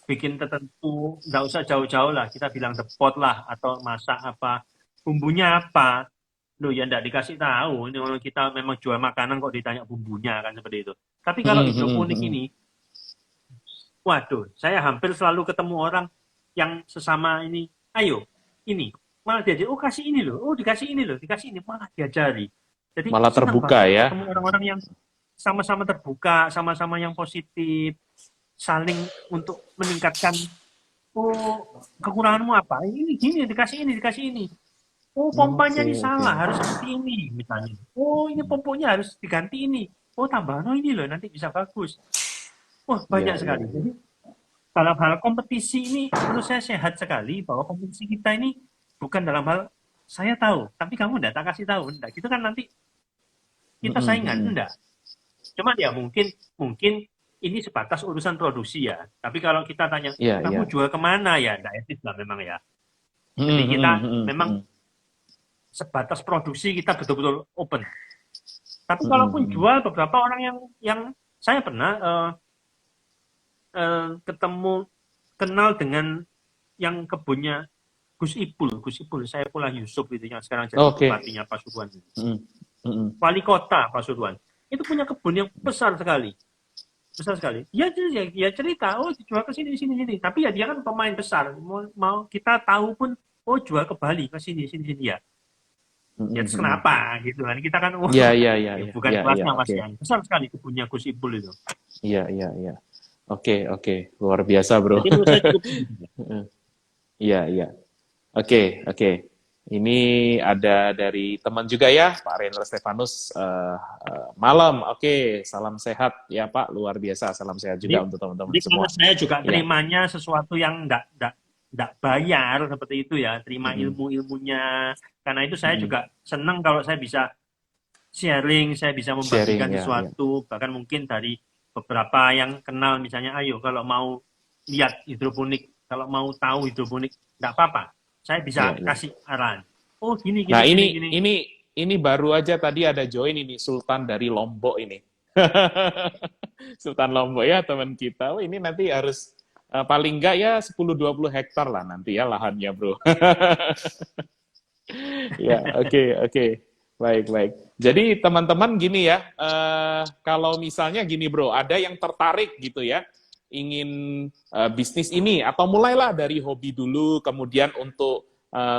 Speaker 2: bikin tertentu, nggak usah jauh-jauh lah, kita bilang depot lah atau masak apa, bumbunya apa, loh ya nggak dikasih tahu. Ini orang kita memang jual makanan kok ditanya bumbunya kan seperti itu. Tapi kalau hidroponik ini, waduh, saya hampir selalu ketemu orang yang sesama ini, ayo, ini, malah diajari, oh kasih ini loh, oh dikasih ini loh, dikasih ini, malah diajari. Jadi
Speaker 1: Malah
Speaker 2: senang
Speaker 1: terbuka
Speaker 2: banget
Speaker 1: ya.
Speaker 2: ketemu orang-orang yang sama-sama terbuka, sama-sama yang positif, saling untuk meningkatkan, oh kekuranganmu apa? Ini gini, dikasih ini. Oh pompanya
Speaker 1: Oke,
Speaker 2: ini
Speaker 1: oke.
Speaker 2: salah, harus seperti ini misalnya. Oh ini pomponya harus diganti ini. Oh tambahan, oh ini loh nanti bisa bagus. Wah
Speaker 1: Iya,
Speaker 2: banyak
Speaker 1: iya,
Speaker 2: sekali.
Speaker 1: iya.
Speaker 2: Jadi dalam hal kompetisi ini menurut saya sehat sekali bahwa kompetisi kita ini bukan dalam hal saya tahu, tapi kamu enggak tak kasih tahu, enggak. Gitu kan nanti kita saingan, enggak. Cuma ya mungkin ini sebatas urusan produksi ya. Tapi kalau kita tanya,
Speaker 1: Iya, iya.
Speaker 2: kamu jual kemana ya? Enggak etis lah memang ya. Jadi kita memang sebatas produksi kita betul-betul open. Tapi kalaupun jual beberapa orang yang saya pernah ketemu kenal dengan yang kebunnya Gus Ipul Saifullah Yusuf itu yang sekarang jadi
Speaker 1: Oke.
Speaker 2: bupatinya Pasuruan.
Speaker 1: Mm, mm,
Speaker 2: Wali kota Pasuruan. Itu punya kebun yang besar sekali. Besar sekali. Ya cerita, oh dijual ke sini. Tapi ya dia kan pemain besar. Mau kita tahu pun, oh jual ke Bali, ke sini ya. Ya terus kenapa gitu kan? Kita kan
Speaker 1: Iya,
Speaker 2: bukan
Speaker 1: iya,
Speaker 2: kelasnya
Speaker 1: iya,
Speaker 2: Mas
Speaker 1: oke.
Speaker 2: yang besar sekali kebunnya Gus Ipul itu.
Speaker 1: Iya, iya, iya. Oke, oke. Luar biasa, bro.
Speaker 2: Jadi menurut saya cukup
Speaker 1: Iya, iya. Oke, oke. Ini ada dari teman juga ya, Pak Renner Stefanus. Malam, oke. Salam sehat ya Pak, luar biasa. Salam sehat juga untuk teman-teman
Speaker 2: jadi
Speaker 1: semua.
Speaker 2: karena saya juga
Speaker 1: Iya.
Speaker 2: terimanya sesuatu yang enggak bayar seperti itu ya, terima ilmu-ilmunya. Karena itu saya juga senang kalau saya bisa sharing, saya bisa membagikan
Speaker 1: Sharing, ya,
Speaker 2: sesuatu, bahkan mungkin dari beberapa yang kenal misalnya, ayo kalau mau lihat hidroponik, kalau mau tahu hidroponik, enggak apa-apa. Saya bisa
Speaker 1: Iya, iya.
Speaker 2: kasih arahan. Oh, gini.
Speaker 1: Nah, ini baru aja tadi ada join ini Sultan dari Lombok ini. Sultan Lombok ya teman kita. Oh, ini nanti harus paling enggak ya 10-20 hektar lah nanti ya lahannya, Bro. Ya, oke. Baik. Jadi teman-teman gini ya, kalau misalnya gini Bro, ada yang tertarik gitu ya, ingin bisnis ini atau mulailah dari hobi dulu, kemudian untuk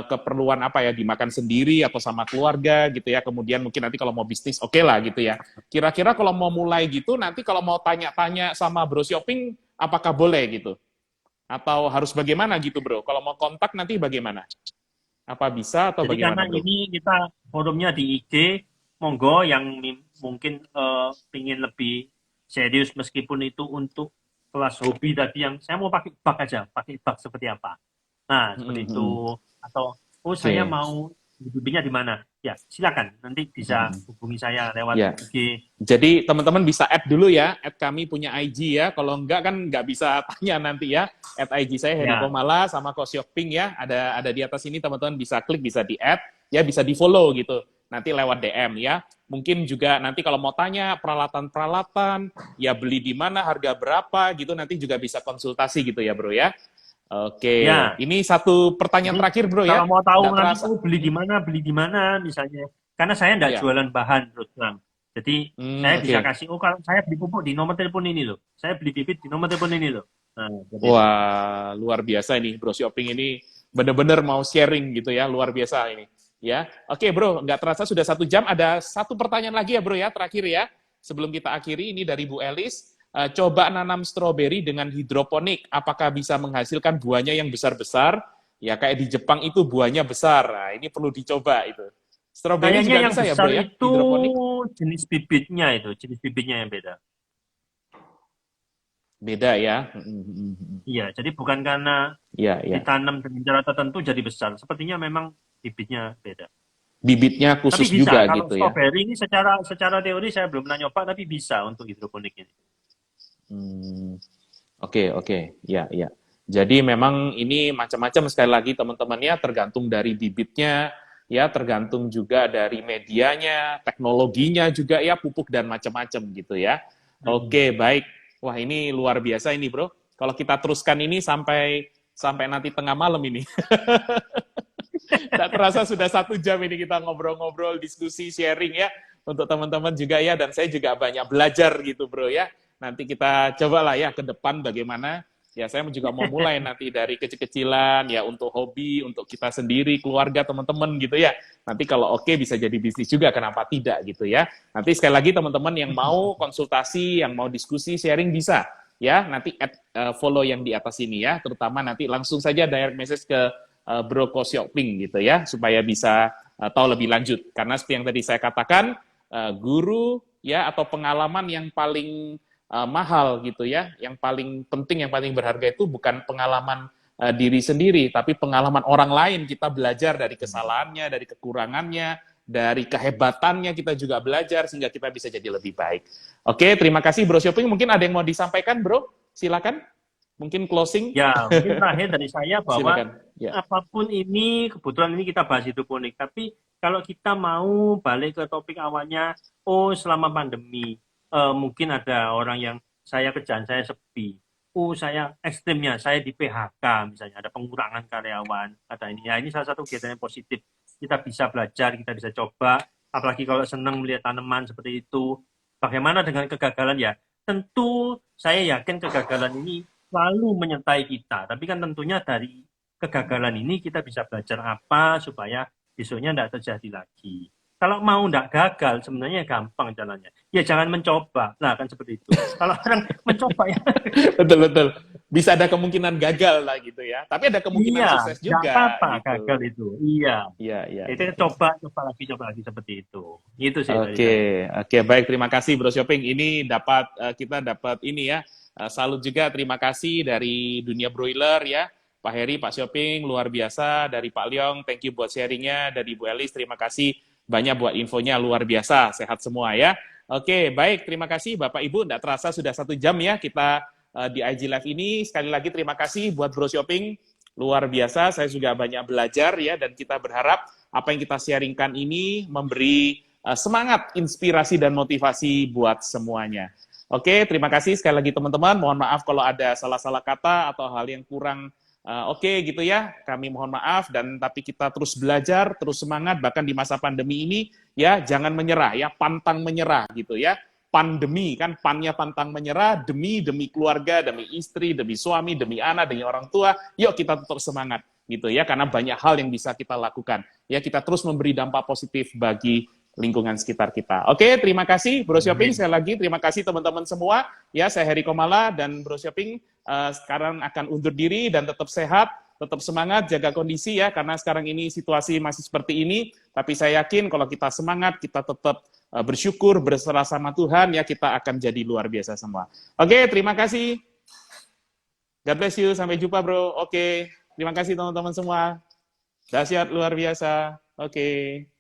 Speaker 1: keperluan apa ya, dimakan sendiri atau sama keluarga gitu ya, kemudian mungkin nanti kalau mau bisnis oke lah gitu ya. Kira-kira kalau mau mulai gitu, nanti kalau mau tanya-tanya sama Bro Shopping, apakah boleh gitu? Atau harus bagaimana gitu Bro? Kalau mau kontak nanti bagaimana? Apa bisa atau
Speaker 2: Jadi karena
Speaker 1: bagaimana, Bro?
Speaker 2: ini kita forumnya di IG, monggo yang mungkin ingin lebih serius meskipun itu untuk kelas hobi tadi yang saya mau pakai bak aja, pakai bak seperti apa. Nah, seperti
Speaker 1: Mhm.
Speaker 2: itu. Atau, oh saya
Speaker 1: Oke.
Speaker 2: mau bimbingnya di mana? Ya, silakan. Nanti bisa
Speaker 1: Mhm.
Speaker 2: hubungi saya lewat
Speaker 1: Ya.
Speaker 2: IG.
Speaker 1: Jadi teman-teman bisa add dulu ya, add kami punya IG ya. Kalau enggak kan nggak bisa tanya nanti ya. Add IG saya Heri
Speaker 2: Ya,
Speaker 1: Komala sama Kosyoping ya. Ada di atas ini teman-teman bisa klik, bisa di add, ya bisa di follow gitu. Nanti lewat DM ya. Mungkin juga nanti kalau mau tanya peralatan-peralatan, ya beli di mana, harga berapa gitu, nanti juga bisa konsultasi gitu ya bro ya. Oke,
Speaker 2: ya.
Speaker 1: ini satu pertanyaan
Speaker 2: Jadi
Speaker 1: terakhir bro
Speaker 2: kalau
Speaker 1: ya.
Speaker 2: mau tahu
Speaker 1: Nggak
Speaker 2: nanti
Speaker 1: terasa.
Speaker 2: oh beli di mana misalnya. Karena saya nggak
Speaker 1: Ya.
Speaker 2: jualan bahan terus terang. Jadi saya bisa
Speaker 1: Oke.
Speaker 2: kasih, oh kalau saya beli pupuk di nomor telepon ini loh. Saya beli bibit di nomor telepon ini loh. Nah, seperti itu.
Speaker 1: Wah, luar biasa ini Bro Shopping ini bener-bener mau sharing gitu ya, luar biasa ini. Ya, oke Bro, nggak terasa sudah 1 jam. Ada satu pertanyaan lagi ya Bro ya, terakhir ya. Sebelum kita akhiri, ini dari Bu Elis. Coba nanam stroberi dengan hidroponik, apakah bisa menghasilkan buahnya yang besar-besar? Ya kayak di Jepang itu buahnya besar. Nah, ini perlu dicoba itu. Stroberi
Speaker 2: Kayaknya
Speaker 1: juga
Speaker 2: yang
Speaker 1: bisa ya
Speaker 2: besar
Speaker 1: Bro ya,
Speaker 2: itu
Speaker 1: hidroponik?
Speaker 2: jenis bibitnya yang beda.
Speaker 1: Beda ya.
Speaker 2: Iya, jadi bukan karena
Speaker 1: Ya, ya.
Speaker 2: ditanam dengan cara tertentu jadi besar. Sepertinya memang bibitnya beda.
Speaker 1: Bibitnya
Speaker 2: Tapi
Speaker 1: khusus
Speaker 2: bisa,
Speaker 1: juga
Speaker 2: kalau
Speaker 1: gitu ya.
Speaker 2: strawberry ini secara teori saya belum pernah nyoba, tapi bisa untuk hidroponik ini.
Speaker 1: Hmm. Oke, oke. Ya, ya. Jadi memang ini macam-macam sekali lagi teman-temannya tergantung dari bibitnya, ya tergantung juga dari medianya, teknologinya juga ya pupuk dan macam-macam gitu ya.
Speaker 2: Hmm.
Speaker 1: Oke, baik. Wah, ini luar biasa ini, Bro. Kalau kita teruskan ini sampai sampai nanti tengah malam ini. Tak terasa sudah 1 jam ini kita ngobrol-ngobrol, diskusi, sharing ya untuk teman-teman juga ya, dan saya juga banyak belajar gitu bro ya. Nanti kita cobalah ya ke depan bagaimana. Ya saya juga mau mulai nanti dari kecil-kecilan ya untuk hobi, untuk kita sendiri, keluarga, teman-teman gitu ya. Nanti kalau oke bisa jadi bisnis juga, kenapa tidak gitu ya. Nanti sekali lagi teman-teman yang mau konsultasi, yang mau diskusi, sharing bisa ya. Nanti follow yang di atas ini ya, terutama nanti langsung saja direct message ke Bro Ko Siok-ping gitu ya, supaya bisa tahu lebih lanjut. Karena seperti yang tadi saya katakan, guru ya atau pengalaman yang paling mahal gitu ya, yang paling penting, yang paling berharga itu bukan pengalaman diri sendiri, tapi pengalaman orang lain. Kita belajar dari kesalahannya, dari kekurangannya, dari kehebatannya kita juga belajar sehingga kita bisa jadi lebih baik. Oke, terima kasih Bro Sioping. Mungkin ada yang mau disampaikan, Bro? Silakan. Mungkin closing.
Speaker 2: Ya, mungkin terakhir dari saya bahwa
Speaker 1: Silakan. Ya.
Speaker 2: apapun ini, kebetulan ini kita bahas hidroponik, tapi kalau kita mau balik ke topik awalnya, oh selama pandemi, mungkin ada orang yang saya kerjaan saya sepi, oh saya ekstrimnya, saya di PHK misalnya, ada pengurangan karyawan, ada ini, ya ini salah satu kegiatan yang positif, kita bisa belajar, kita bisa coba, apalagi kalau senang melihat tanaman seperti itu, bagaimana dengan kegagalan ya, tentu saya yakin kegagalan ini selalu menyertai kita. Tapi kan tentunya dari kegagalan ini kita bisa belajar apa supaya besoknya tidak terjadi lagi. Kalau mau tidak gagal, sebenarnya gampang jalannya. Ya jangan mencoba. Nah kan seperti itu. Kalau orang mencoba ya,
Speaker 1: Betul betul. Bisa ada kemungkinan gagal lah gitu ya. Tapi ada kemungkinan
Speaker 2: iya,
Speaker 1: sukses
Speaker 2: nggak
Speaker 1: juga
Speaker 2: apa-apa gagal
Speaker 1: gitu.
Speaker 2: itu. Iya.
Speaker 1: Iya iya
Speaker 2: Itu
Speaker 1: iya. Ya.
Speaker 2: coba lagi seperti itu. Itu sih dari
Speaker 1: Oke,
Speaker 2: saya.
Speaker 1: oke baik terima kasih Bro Shopping. Ini dapat kita dapat ini ya. Salut juga terima kasih dari dunia broiler ya. Pak Heri, Pak Shopping luar biasa, dari Pak Leong, thank you buat sharingnya, dari Bu Elis terima kasih banyak buat infonya luar biasa, sehat semua ya. Oke, baik terima kasih Bapak Ibu, tidak terasa sudah 1 jam ya kita di IG Live ini. Sekali lagi terima kasih buat Bro Shopping, luar biasa, saya juga banyak belajar ya, dan kita berharap apa yang kita sharingkan ini memberi semangat, inspirasi, dan motivasi buat semuanya. Oke, terima kasih sekali lagi teman-teman. Mohon maaf kalau ada salah-salah kata atau hal yang kurang oke gitu ya. Kami mohon maaf dan tapi kita terus belajar, terus semangat bahkan di masa pandemi ini ya jangan menyerah ya, pantang menyerah gitu ya. Pandemi kan pannya pantang menyerah demi keluarga, demi istri, demi suami, demi anak, demi orang tua. Yuk kita tetap semangat gitu ya karena banyak hal yang bisa kita lakukan. Ya kita terus memberi dampak positif bagi lingkungan sekitar kita. Oke, terima kasih Bro Shopping.
Speaker 2: Amin.
Speaker 1: Sekali lagi terima kasih teman-teman semua. Ya, saya Heri Komala dan Bro Shopping sekarang akan undur diri dan tetap sehat. tetap semangat, jaga kondisi ya, karena sekarang ini situasi masih seperti ini, tapi saya yakin kalau kita semangat, kita tetap bersyukur, berserah sama Tuhan, ya kita akan jadi luar biasa semua. Oke, terima kasih. God bless you, sampai jumpa bro. Oke, terima kasih teman-teman semua. Dahsyat luar biasa. Oke.